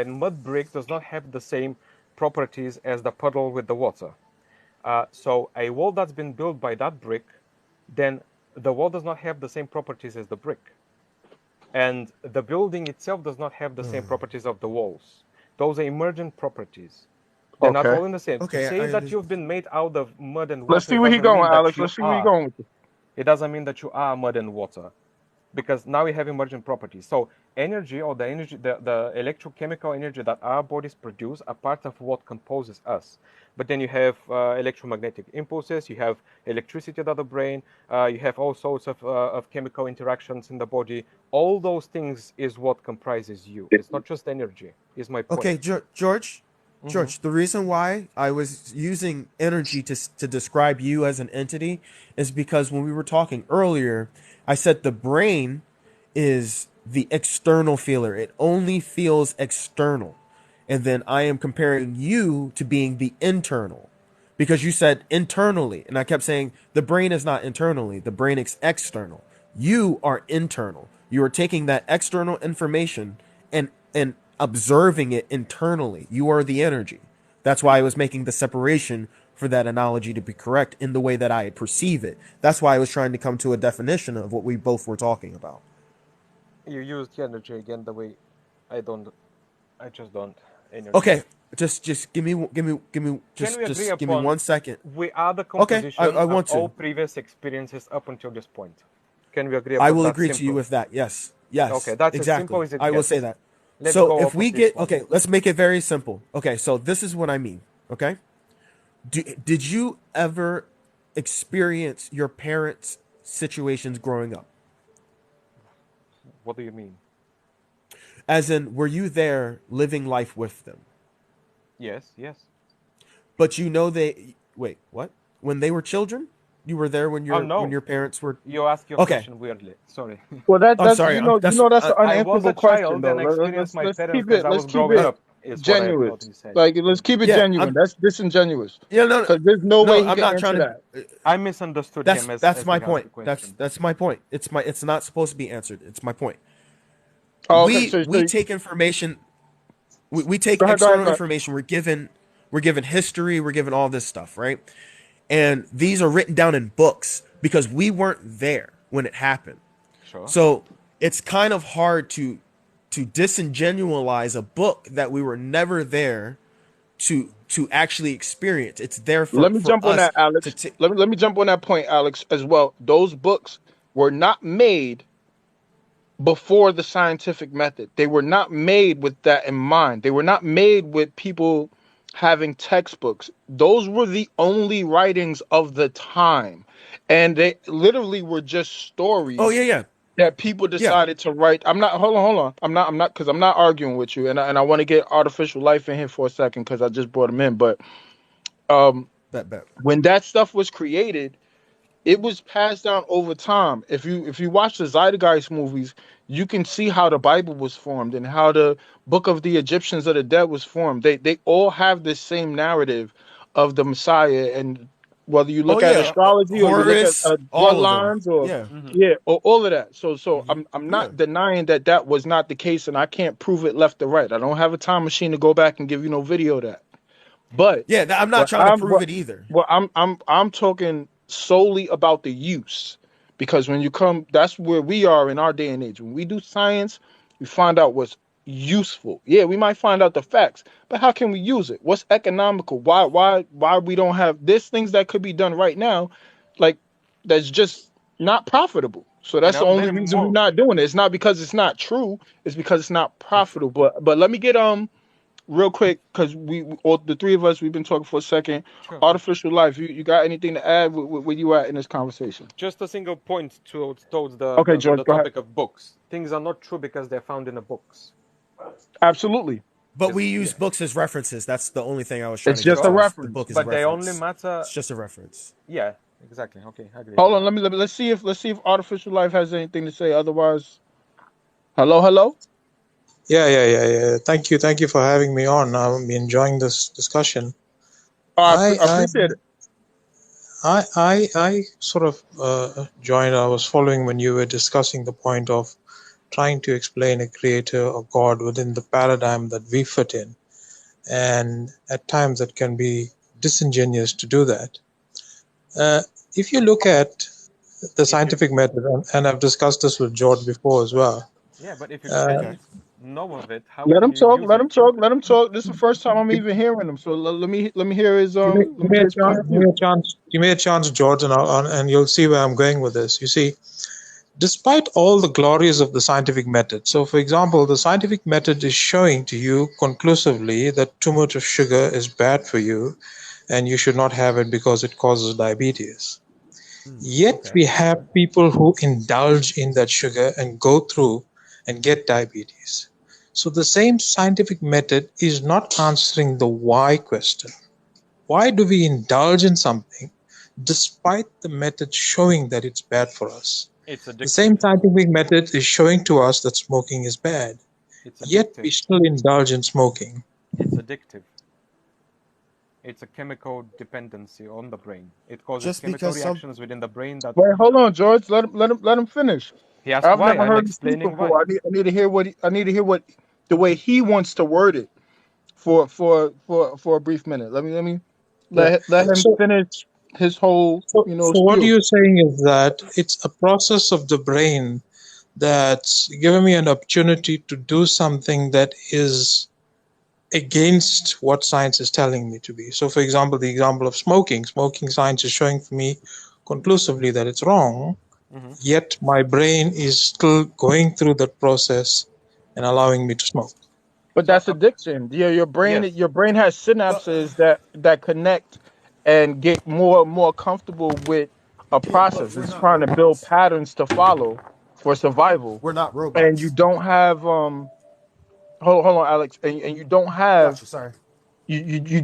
mud brick does not have the same properties as the puddle with the water. So a wall that's been built by that brick, then the wall does not have the same properties as the brick. And the building itself does not have the same properties of the walls. Those are emergent properties. They're not Okay. all in the same. To Okay, say that you've been made out of mud and Let's water, see it where he doesn't going, mean that Alex. you Let's see where he are. going with this. It doesn't mean that you are mud and water, because now we have emergent properties. So energy, or the energy, the electrochemical energy that our bodies produce, are part of what composes us. But then you have electromagnetic impulses, you have electricity at the brain, you have all sorts of chemical interactions in the body. All those things is what comprises you. It's not just energy, is my point. okay, George, Hmm. George. The reason why I was using energy to describe you as an entity is because when we were talking earlier, I said the brain is the external feeler. It only feels external, and then I am comparing you to being the internal, because you said internally, and I kept saying the brain is not internally. The brain is external. You are internal. You are taking that external information and observing it internally. You are the energy. That's why I was making the separation for that analogy to be correct in the way that I perceive it. That's why I was trying to come to a definition of what we both were talking about. You used energy again the way I don't I just don't. Okay, just give me Can we agree just give me upon 1 second. we are the Okay, composition I want of all to. previous experiences up until this point? Can we agree I upon will that agree to you simple? with that. Yes. Yes. Okay, that's as simple Exactly. as it I will gets. say that. Let's So go if off we of this get one. okay, let's make it very simple. Okay, so this is what I mean. Okay, did you ever experience your parents' situations growing up? What do you mean? As in, were you there living life with them? Yes, yes. But you know they wait, what? When they were children? You were there when Oh when no, your parents were you ask your okay. question weirdly. Sorry. Well, I'm that's sorry. you know that's an I was a unanswerable question child though. and experienced my Let's parents keep as it I was let's keep growing it up, is what I genuine. thought you said. Like let's keep it Yeah, genuine. That's disingenuous yeah, no, because there's no way no, he I'm can not trying answer to. that. I misunderstood him That's as my he asked point. the question. That's my point. It's not supposed to be answered. It's my point. Oh, okay. We take information. We take Go ahead, go ahead, external go ahead. information. We're given history. We're given all this stuff, right? And these are written down in books because we weren't there when it happened. Sure. So it's kind of hard to disingenualize a book that we were never there to actually experience. It's there Let me for jump on us that, Alex. to. Let me jump on that point, Alex, as well. Those books were not made before the scientific method. They were not made with that in mind. They were not made with people having textbooks. Those were the only writings of the time. And they literally were just Oh stories yeah, that people yeah. decided to write. Hold on. Because I'm not arguing with you. And I want to get artificial life in here for a second because I just brought him in. But Bet. when that stuff was created, it was passed down over time. If you watch the Zeitgeist movies, you can see how the Bible was formed and how the Book of the Egyptians of the Dead was formed. They all have this same narrative of the Messiah, and whether you Oh look at yeah, astrology or you look at Horus, all of them. bloodlines or Yeah, yeah, or all of that. So I'm yeah, not denying that that was not the case, and I can't prove it left or right. I don't have a time machine to go back and give you no video of that. But yeah. I'm not what trying to I'm prove what, it either. what I'm talking solely about the use, because when you come, that's where we are in our day and age. When we do science, we find out what's useful. Yeah, we might find out the facts, but how can we use it? What's economical? Why we don't have there's things that could be done right now, like that's just not profitable. So And that's the I'm only very reason we're more. not doing it. It's not because it's not true. It's because it's not profitable. But let me get real quick, because we all the three of us we've been talking for a second. Sure. Artificial life. You got anything to add where you at in this conversation? Just a single point towards Okay, George, the go ahead. topic of books. Things are not true because they're found in the books. Absolutely, But we Yeah. use books as references. That's the only thing I was trying it's to get just a Sure. across. The reference. book is a But they only reference. matter. It's just a reference. Yeah, exactly. Okay, I agree. Hold on, let's see if artificial life has anything to say. Otherwise, hello. Yeah. Thank you for having me on. I'm enjoying this discussion. I I appreciate it. I sort of joined. I was following when you were discussing the point of trying to explain a creator or God within the paradigm that we fit in, and at times it can be disingenuous to do that. If you look at the scientific method, and I've discussed this with George before as well. Yeah, but if you Uh, can't know of it, how Let can him you talk. use Let it? him talk. Let him talk. This is the first time I'm even hearing him. So let me hear his Give me, let give me me hear a his point chance. of Give me view. a chance. Give me a chance, George, and you'll see where I'm going with this. You see, despite all the glories of the scientific method, so for example, the scientific method is showing to you conclusively that too much of sugar is bad for you, and you should not have it because it causes diabetes. Yet Okay. we have people who indulge in that sugar and go through and get diabetes. So the same scientific method is not answering the why question. Why do we indulge in something despite the method showing that it's bad for us? It's The same addictive. scientific method is showing to us that smoking is bad, It's yet we addictive. still indulge in smoking. It's addictive. It's a chemical dependency on the brain. It causes Just chemical because some reactions within the brain that. Wait, hold on, George. Let him finish. He asked I've why. never I'm heard him speak explaining before. why. I need to hear what the way he wants to word it for a brief minute. Let me Yeah. let him So, finish his whole so, so what spiel. you're saying is that it's a process of the brain that's given me an opportunity to do something that is against what science is telling me to be. So, for example, the example of smoking. Smoking science is showing for me conclusively that it's wrong, yet my brain is still going through that process and allowing me to smoke. But So, that's addiction. Your brain yes. your brain has synapses that connect and get more and more comfortable with a Yeah, but process. we're It's not trying to build robots. patterns to follow for survival. We're not And you robots. don't have hold on, Alex, and you don't have Gotcha. Sorry. you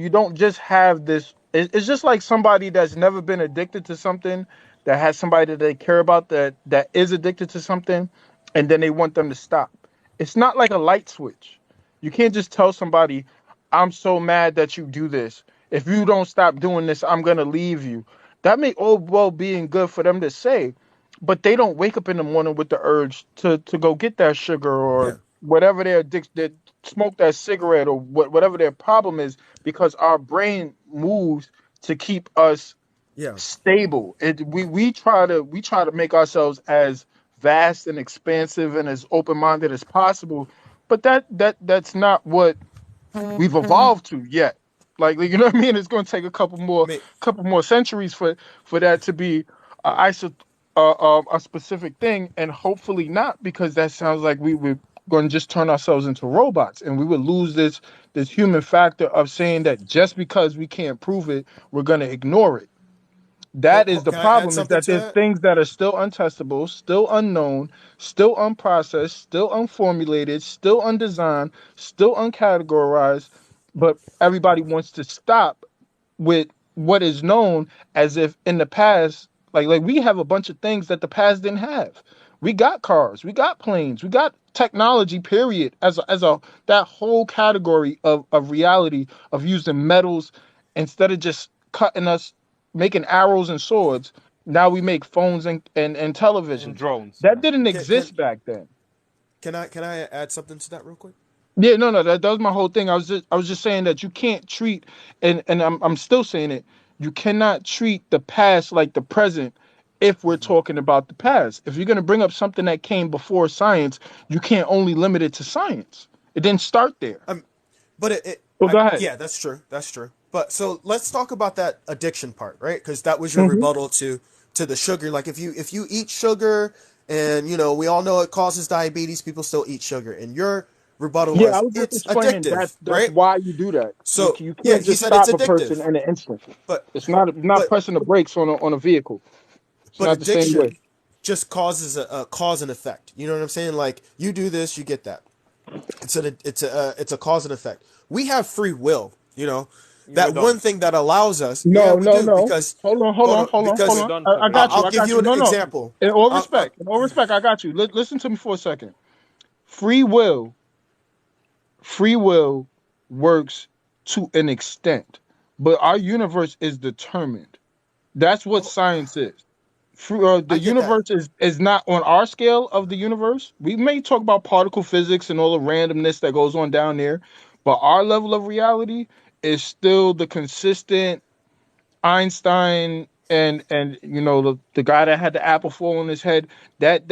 don't just have this. It's just like somebody that's never been addicted to something, that has somebody that they care about that is addicted to something, and then they want them to stop. It's not like a light switch. You can't just tell somebody, I'm so mad that you do this. If you don't stop doing this, I'm gonna leave you. That may all well being good for them to say, but they don't wake up in the morning with the urge to go get that sugar Yeah. or whatever their addiction, smoke that cigarette or whatever their problem is, because our brain moves to keep us Yeah. stable. We try to make ourselves as vast and expansive and as open-minded as possible, but that's not what we've evolved to yet. Like you know what I mean? It's going to take a May, couple more centuries for that to be a a specific thing, and hopefully not, because that sounds like we were going to just turn ourselves into robots, and we would lose this human factor of saying that just because we can't prove it, we're going to ignore it. That is the can I add problem, is something that to there's that? things that are still untestable, still unknown, still unprocessed, still unformulated, still undesigned, still uncategorized, but everybody wants to stop with what is known, as if in the past, like we have a bunch of things that the past didn't have. We got cars, we got planes, we got technology, period, as a that whole category of reality, of using metals instead of just cutting us, making arrows and swords. Now we make phones and And televisions. drones. That Yeah. didn't Can can exist back then. can I add something to that real quick? Yeah, no, that was my whole thing. I was just saying that you can't treat, and I'm still saying it. You cannot treat the past like the present if we're talking about the past. If you're gonna bring up something that came before science, you can't only limit it to science. It didn't start there. But Well, go ahead. yeah, that's true. That's true. But so let's talk about that addiction part, right? Because that was your Hmm. rebuttal to the sugar. Like if you eat sugar, and we all know it causes diabetes, people still eat sugar, and your rebuttal Yeah, I was was just it's explaining that addictive, that's right? why you do that. You So you yeah, can't you just said it's stop a person addictive, in an instant. but It's not but pressing the brakes on a vehicle. It's but not the same way. addiction just causes a cause and effect. You know what I'm saying? Like you do this, you get that. It's a cause and effect. We have free will. You That one don't. thing that allows us. Yeah, No, we no, do no. because Hold on, hold hold on, on hold on, hold because You on. don't I have got free you. I'll I will. give got you you. an No, no. example. In all respect, I got you. Listen to me for a second. Free will works to an extent, but our universe is determined. That's what Oh, science is. The I get that. universe is not on our scale of the universe. We may talk about particle physics and all the randomness that goes on down there, but our level of reality is still the consistent Einstein, and the guy that had the apple fall on his head. That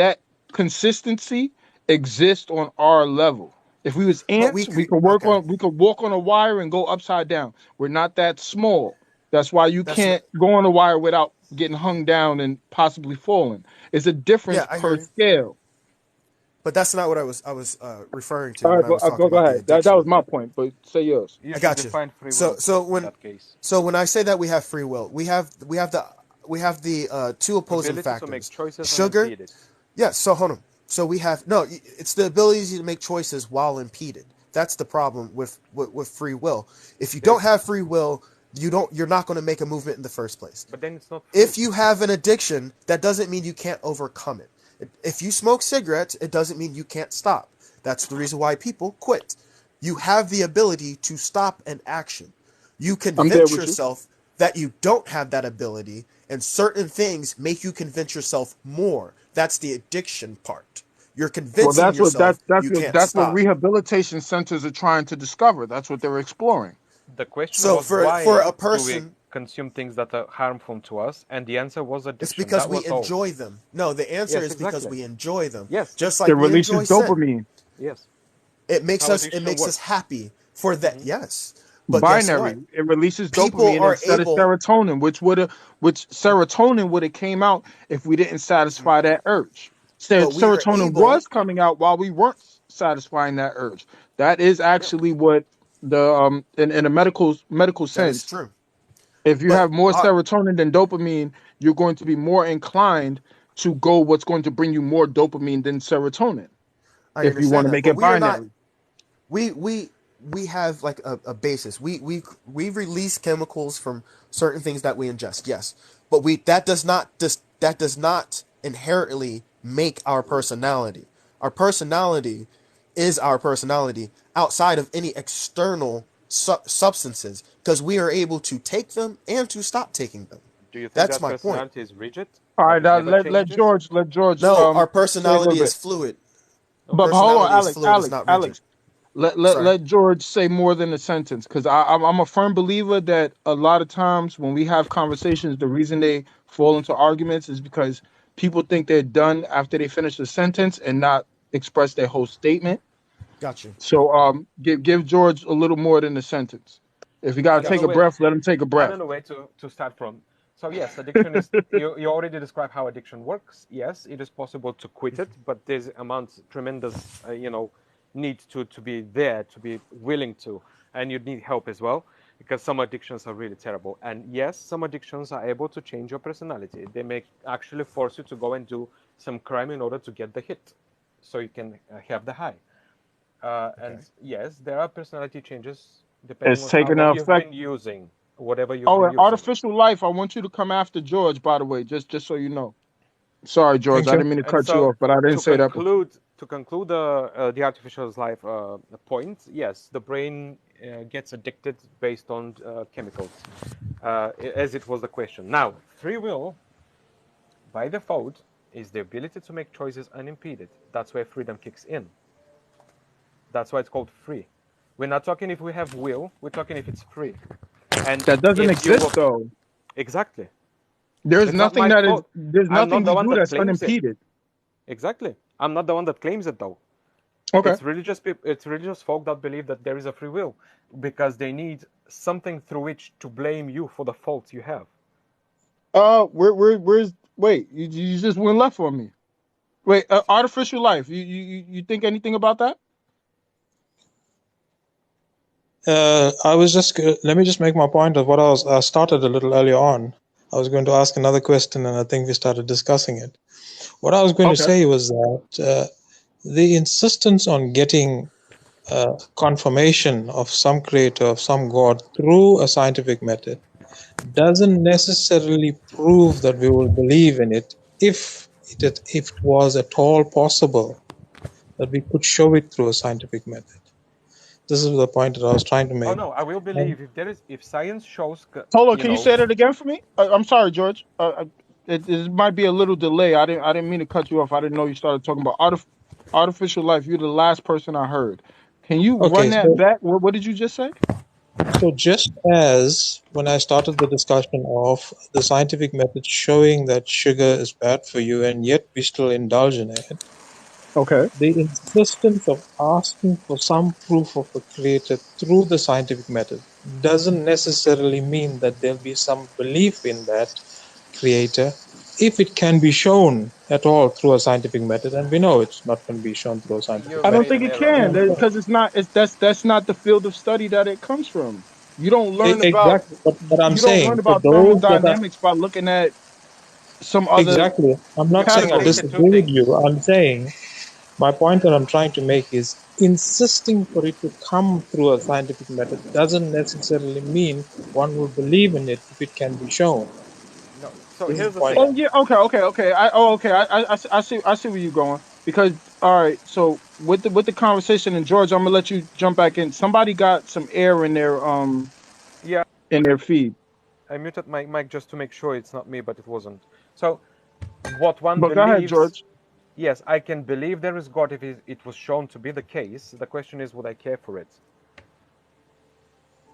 consistency exists on our level. If we was But ants, okay. we could walk on a wire and go upside down. We're not that small. That's why you That's not. can't go on a wire without getting hung down and possibly falling. It's a difference Yeah, I hear per you. scale. But that's not what I was referring to All when right, I was go talking go about the ahead. That was addiction. my point, but say yours. You I should got you. define free So will so in when that case. so when I say that we have free will, we have the two opposing Ability to make factors. choices Sugar. unimpeded. Yeah. So hold on. So we have no. It's the ability to make choices while impeded. That's the problem with free will. If you don't There's, have free will, you're not going to make a movement in the first place. but then it's not free. If you have an addiction, that doesn't mean you can't overcome it. If you smoke cigarettes, it doesn't mean you can't stop. That's the reason why people quit. You have the ability to stop an action. You I'm there convince with you. yourself that you don't have that ability, and certain things make you convince yourself more. That's the addiction part. You're Well, convincing yourself you can't that's what stop. rehabilitation centers are trying to discover. That's what they're exploring. The question So was for why a do we person, consume things that are harmful to us? And the answer was it's addiction. because That we was all. enjoy them. No, the answer Yes, is because exactly. we enjoy them. Yes, Just It like we releases enjoy sin. dopamine. yes. It makes How us addiction happy For that, Mhm. yes. But guess what? Binary. It releases People dopamine are instead of able, serotonin, which serotonin would have came out if we didn't satisfy that urge. but we are Serotonin able, was coming out while we weren't satisfying that urge. That is Yeah. actually what the in a medical that is sense, true. if you But have more serotonin than dopamine, you're going to be more inclined to go what's going to bring you more dopamine than serotonin. I If you want understand to that. make But it we are not, binary. we we we have like a basis. We release chemicals from certain things that we ingest, yes. But we that does not inherently make our personality. Our personality is our personality outside of any external substances, because we are able to take them and to stop taking them. Do you think That's that my point. personality is rigid, All that right, it never changes? let George No, our say a little personality is bit. fluid. But Okay. hold on, Personality is Alex, fluid, is not rigid. Alex. Let Sorry. let George say more than a sentence, because I'm a firm believer that a lot of times when we have conversations, the reason they fall into arguments is because people think they're done after they finish a sentence and not express their whole statement. Got you. So give George a little more than a sentence. If you gotta I don't take know a where breath, let him take a I breath. don't know where to start from. So yes, addiction is you already described how addiction works. Yes, it is possible to quit it, but there's tremendous need to be there, to be willing to, and you need help as well, because some addictions are really terrible. And yes, some addictions are able to change your personality. They may actually force you to go and do some crime in order to get the hit, so you can have the high. And yes, there are personality changes depending It's on how taking long an you've effect. been using whatever you've Oh, been and using. artificial life. I want you to come after George, by the way, just so you know. Sorry, George, Thank I you. didn't mean to And cut you so off, but I didn't to say that before. conclude the artificial life point, yes, the brain gets addicted based on chemicals, as it was the question. Now, free will, by default, is the ability to make choices unimpeded. That's where freedom kicks in. That's why it's called free. We're not talking if we have will, we're talking if it's free. And That doesn't if you exist were though. exactly, There's it's not nothing my that is fault. there's I'm nothing not the we one do that that's claims it. unimpeded. Exactly. I'm not the one that claims it though. Okay. It's religious folk that believe that there is a free will because they need something through which to blame you for the faults you have. Where's wait, you just went left on me. Wait, artificial life. You think anything about that? I was just let me just make my point of what I started a little earlier on. I was going to ask another question, and I think we started discussing it. What I was going to Okay. say was that the insistence on getting confirmation of some creator, of some God through a scientific method doesn't necessarily prove that we will believe in it if it was at all possible that we could show it through a scientific method. This is the point that I was trying to Oh make. no, I will And believe if science shows, Hold on, you can you know, say that again for me? I'm sorry, George. It might be a little delay. I didn't mean to cut you off. I didn't know you started talking about artificial life. You're the last person I heard. Can you run okay, that back? What did you just say? so just as when I started the discussion of the scientific method showing that sugar is bad for you and yet we still indulge in it, Okay. the insistence of asking for some proof of a creator through the scientific method doesn't necessarily mean that there'll be some belief in that creator if it can be shown at all through a scientific method, and we know it's not going to be shown through a scientific you've I don't made method. think an it error. can And so, because it's not. That's not the field of study that it comes from. You don't learn about exactly, but I'm you don't learn saying for about those that are thermodynamics by looking at some other exactly, I'm not You've saying I category. conflated two disagree with things. you. I'm saying my point that I'm trying to make is insisting for it to come through a scientific method doesn't necessarily mean one will believe in it if it can be shown. No. So This is here's the the point. thing. Oh yeah, okay. I see where you're going because all right. So with the conversation and George, I'm gonna let you jump back in. Somebody got some air Yeah, in their feed, I muted my mic just to make sure it's not me, but it wasn't. So what one but go ahead, believes, George. yes, I can believe there is God if it was shown to be the case. The question is, would I care for it?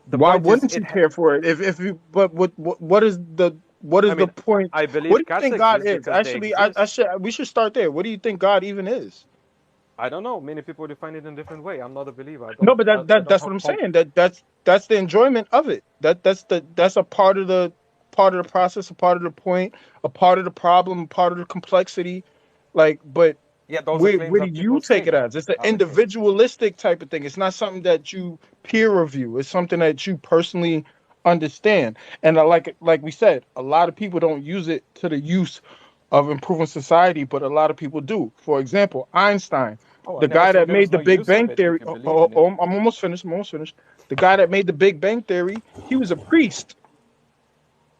The Why point is, wouldn't you care for it if you? But what I is the mean, point? I What believe do you cats think God exist is? because they Actually, exist. we should start there. What do you think God even is? I don't know. Many people define it in a different way. I'm not a believer. No, but I don't that's have what I'm saying. That's the enjoyment of it. That's a part of the process, a part of the point, a part of the problem, a part of the complexity. Like, but Yeah, those are claims where do that you people take say. it as? It's an Are okay. individualistic type of thing. It's not something that you peer review. It's something that you personally understand. And like we said, a lot of people don't use it to the use of improving society, but a lot of people do. For example, Einstein, Oh, I the never guy said that there is made no the Big use of Bang it. You Theory. can believe in it. I'm almost finished. I'm almost finished. The guy that made the Big Bang Theory, he was a priest.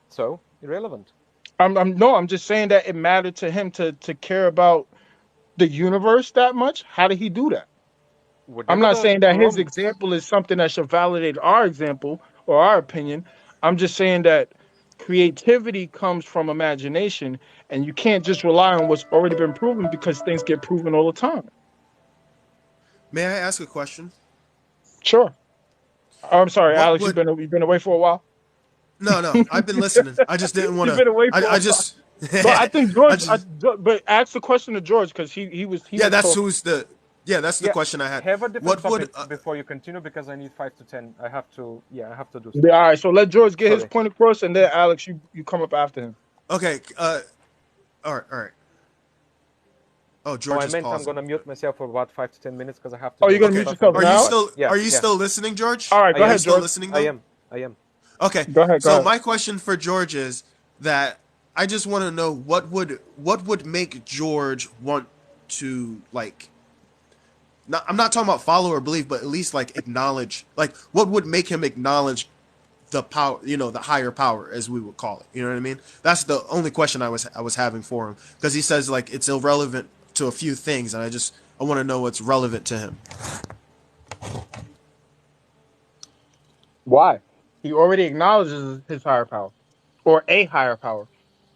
So irrelevant. I'm just saying that it mattered to him to care about the universe that much. How did he do that? I'm Whatever not the saying that his prompts. example is something that should validate our example or our opinion. I'm just saying that creativity comes from imagination, and you can't just rely on what's already been proven because things get proven all the time. May I ask a question? Sure. I'm sorry, What Alex. would You've been away for a while. No, I've been listening. I just didn't want You've to. been away for I a while. just, But I think I George. just, But ask the question to George because he yeah, was that's talking. who's the, yeah, that's the Yeah, question I had. have a different What would, topic before you continue because I need 5 to 10. I have to. Yeah, I have to do Yeah, stuff. all right. So let George get his Sorry. point across, and then Alex, you come up after him. okay, all right. Oh, Oh, George I is meant I'm pausing. gonna mute myself for about 5 to 10 minutes because I have to Oh, you're do gonna other mute Okay, stuff and yourself then now? Yeah, are you yeah. still listening, George? All right, I go Are you am. ahead, still George. listening I though? am. I am. Okay, Go ahead. Go so ahead. my question for George is that I just want to know what would make George want to like. Not, I'm not talking about follow or believe, but at least like acknowledge, like what would make him acknowledge the power, the higher power, as we would call it. You know what I mean? That's the only question I was having for him because he says like it's irrelevant to a few things, and I want to know what's relevant to him. Why? He already acknowledges his higher power or a higher power.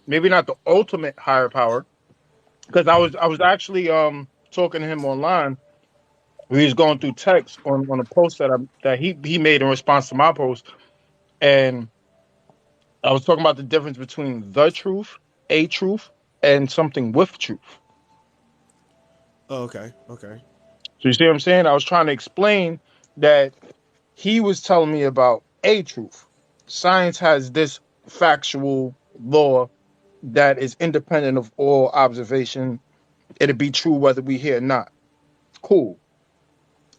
Maybe not the ultimate higher power. Because I was actually talking to him online. We was going through text on a post that he made in response to my post, and I was talking about the difference between the truth, a truth, and something with truth. Oh, okay, okay, So you see what I'm saying? I was trying to explain that he was telling me about a truth. Science has this factual law that is independent of all observation. It'll be true whether we hear or not. Cool.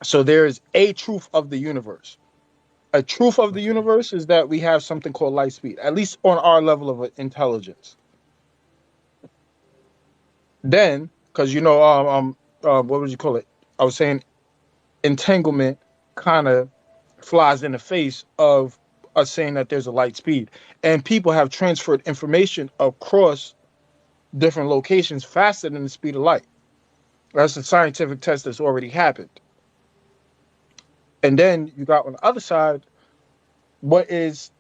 So there is a truth of the universe. A truth of the okay, universe is that we have something called light speed, at least on our level of intelligence. Then, because what would you call it? I was saying entanglement kind of flies in the face of us saying that there's a light speed, and people have transferred information across different locations faster than the speed of light. That's a scientific test that's already happened. And then you got on the other side, what is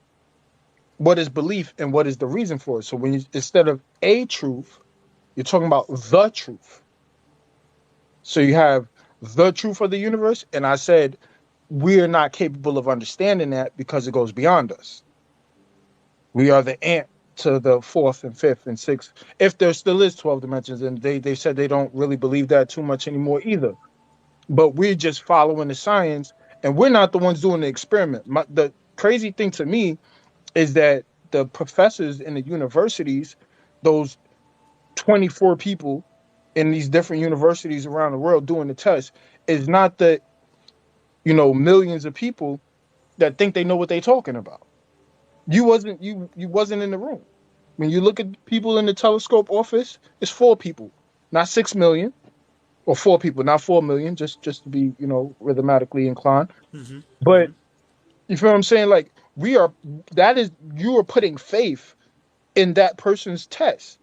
what is belief and what is the reason for it. So when you instead of a truth, you're talking about the truth. So you have the truth of the universe, and I said we are not capable of understanding that because it goes beyond us. We are the ant to the fourth and fifth and sixth, if there still is 12 dimensions, and they said they don't really believe that too much anymore either. But we're just following the science, and we're not the ones doing the experiment. The crazy thing to me is that the professors in the universities, those 24 people in these different universities around the world doing the test, is not the millions of people that think they know what they're talking about. You wasn't in the room. When you look at people in the telescope office, it's 4 people, not 6 million, or 4 people, not 4 million, just to be rhythmatically inclined. mm-hmm, But mm-hmm. you feel what I'm saying? Like you are putting faith in that person's test.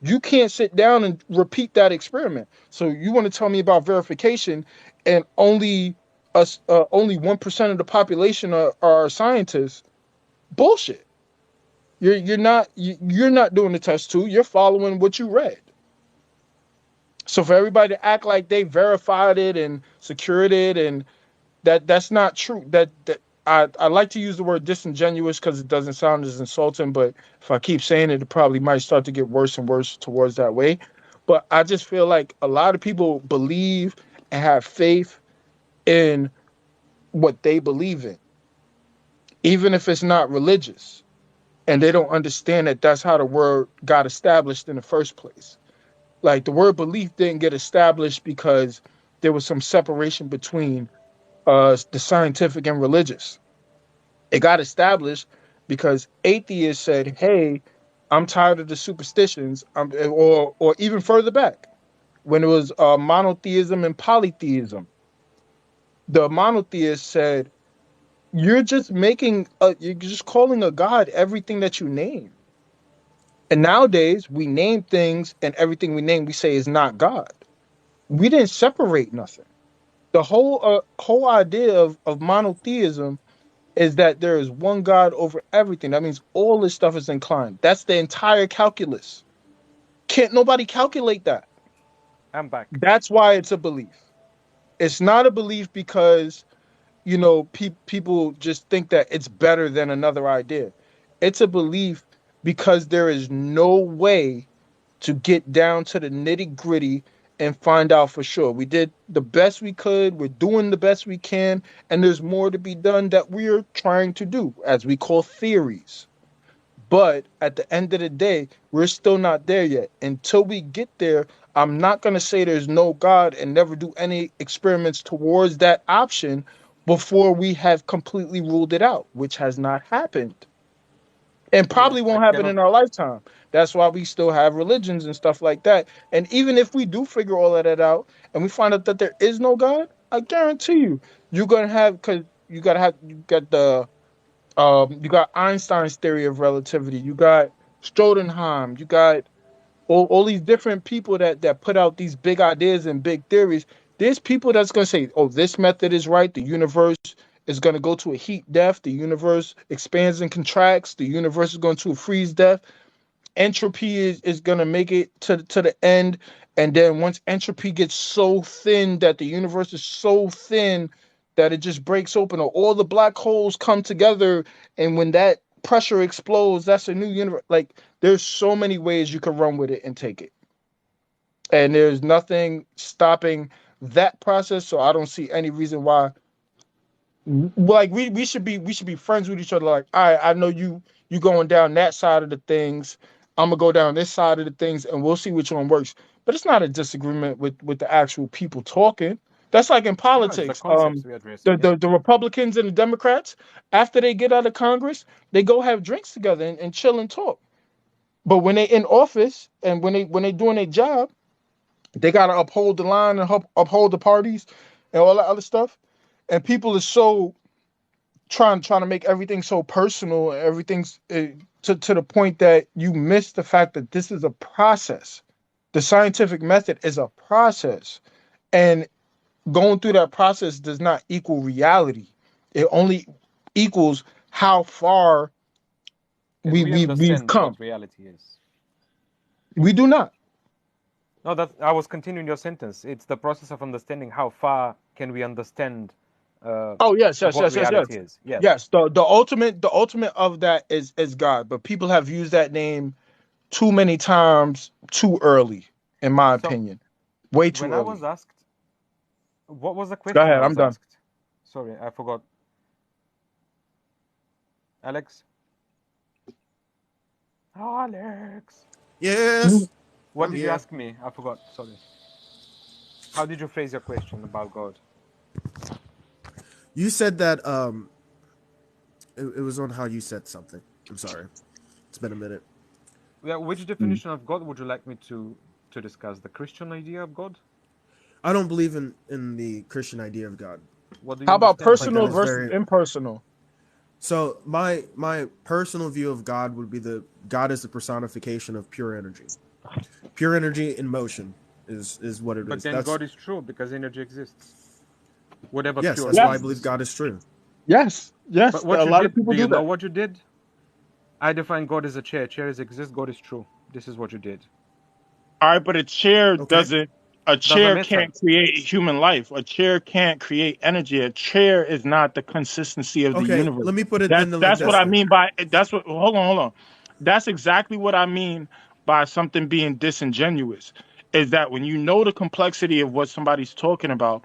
You can't sit down and repeat that experiment. So you want to tell me about verification, and only 1% of the population are scientists? Bullshit. You're not doing the test too. You're following what you read. So for everybody to act like they verified it and secured it, and that's not true. I like to use the word disingenuous because it doesn't sound as insulting, but if I keep saying it, it probably might start to get worse and worse towards that way. But I just feel like a lot of people believe and have faith in what they believe in, even if it's not religious, and they don't understand that that's how the word got established in the first place. Like the word belief didn't get established because there was some separation between the scientific and religious. It got established because atheists said, "Hey, I'm tired of the superstitions," or even further back when it was monotheism and polytheism. The monotheists said, you're just calling a god everything that you name." And nowadays we name things, and everything we name we say is not God. We didn't separate nothing. The whole idea of monotheism is that there is one God over everything. That means all this stuff is inclined. That's the entire calculus. Can't nobody calculate that. I'm back. That's why it's a belief. It's not a belief because people just think that it's better than another idea. It's a belief because there is no way to get down to the nitty gritty and find out for sure. We did the best we could. We're doing the best we can. And there's more to be done that we're trying to do, as we call theories. But at the end of the day, we're still not there yet. Until we get there, I'm not going to say there's no God and never do any experiments towards that option before we have completely ruled it out, which has not happened. And probably won't happen in our lifetime. That's why we still have religions and stuff like that. And even if we do figure all of that out and we find out that there is no God, I guarantee you're gonna have, because you got Einstein's theory of relativity, you got Strodenheim, you got all these different people that put out these big ideas and big theories. There's people that's gonna say, "Oh, this method is right. The universe is going to go to a heat death. The universe expands and contracts. The universe is going to a freeze death. Entropy is going to make it to the end. And then once entropy gets so thin that the universe is so thin that it just breaks open, or all the black holes come together, and when that pressure explodes, that's a new universe." Like, there's so many ways you can run with it and take it. And there's nothing stopping that process. So I don't see any reason why. Like, we should be friends with each other. Like, all right, I know you going down that side of the things, I'm gonna go down this side of the things, and we'll see which one works. But it's not a disagreement with the actual people talking. That's like in politics. The Republicans and the Democrats, after they get out of Congress, they go have drinks together and chill and talk. But when they in office and when they doing their job, they gotta uphold the line and uphold the parties and all that other stuff. And people are so trying to make everything so personal, everything's to the point that you miss the fact that this is a process. The scientific method is a process, and going through that process does not equal reality. It only equals how far we've come. What reality is. We do not. No, I was continuing your sentence. It's the process of understanding how far can we understand. Yes. Yes. The ultimate of that is God, but people have used that name too many times too early, in my opinion. Way too early. When I was asked, what was the question? Go ahead, I'm done. Sorry, I forgot. Alex? Alex. Yes. What did you ask me? I forgot. Sorry. How did you phrase your question about God? You said that it was on how you said something. I'm sorry. It's been a minute. Yeah, which definition of God would you like me to discuss? The Christian idea of God? I don't believe in the Christian idea of God. What do you How about understand? personal versus impersonal? So my personal view of God would be God is the personification of pure energy. Pure energy in motion is what it is. But then God is true because energy exists. Whatever yes, pure. That's why I believe God is true. Yes. But what a lot of did, people do you do know that. what you did? I define God as a chair. Chairs exist. God is true. This is what you did. All right, but a chair Okay. can't create human life. A chair can't create energy. A chair is not the consistency of the universe. Let me put it That's what I mean by hold on. That's exactly what I mean by something being disingenuous. is that when you know the complexity of what somebody's talking about,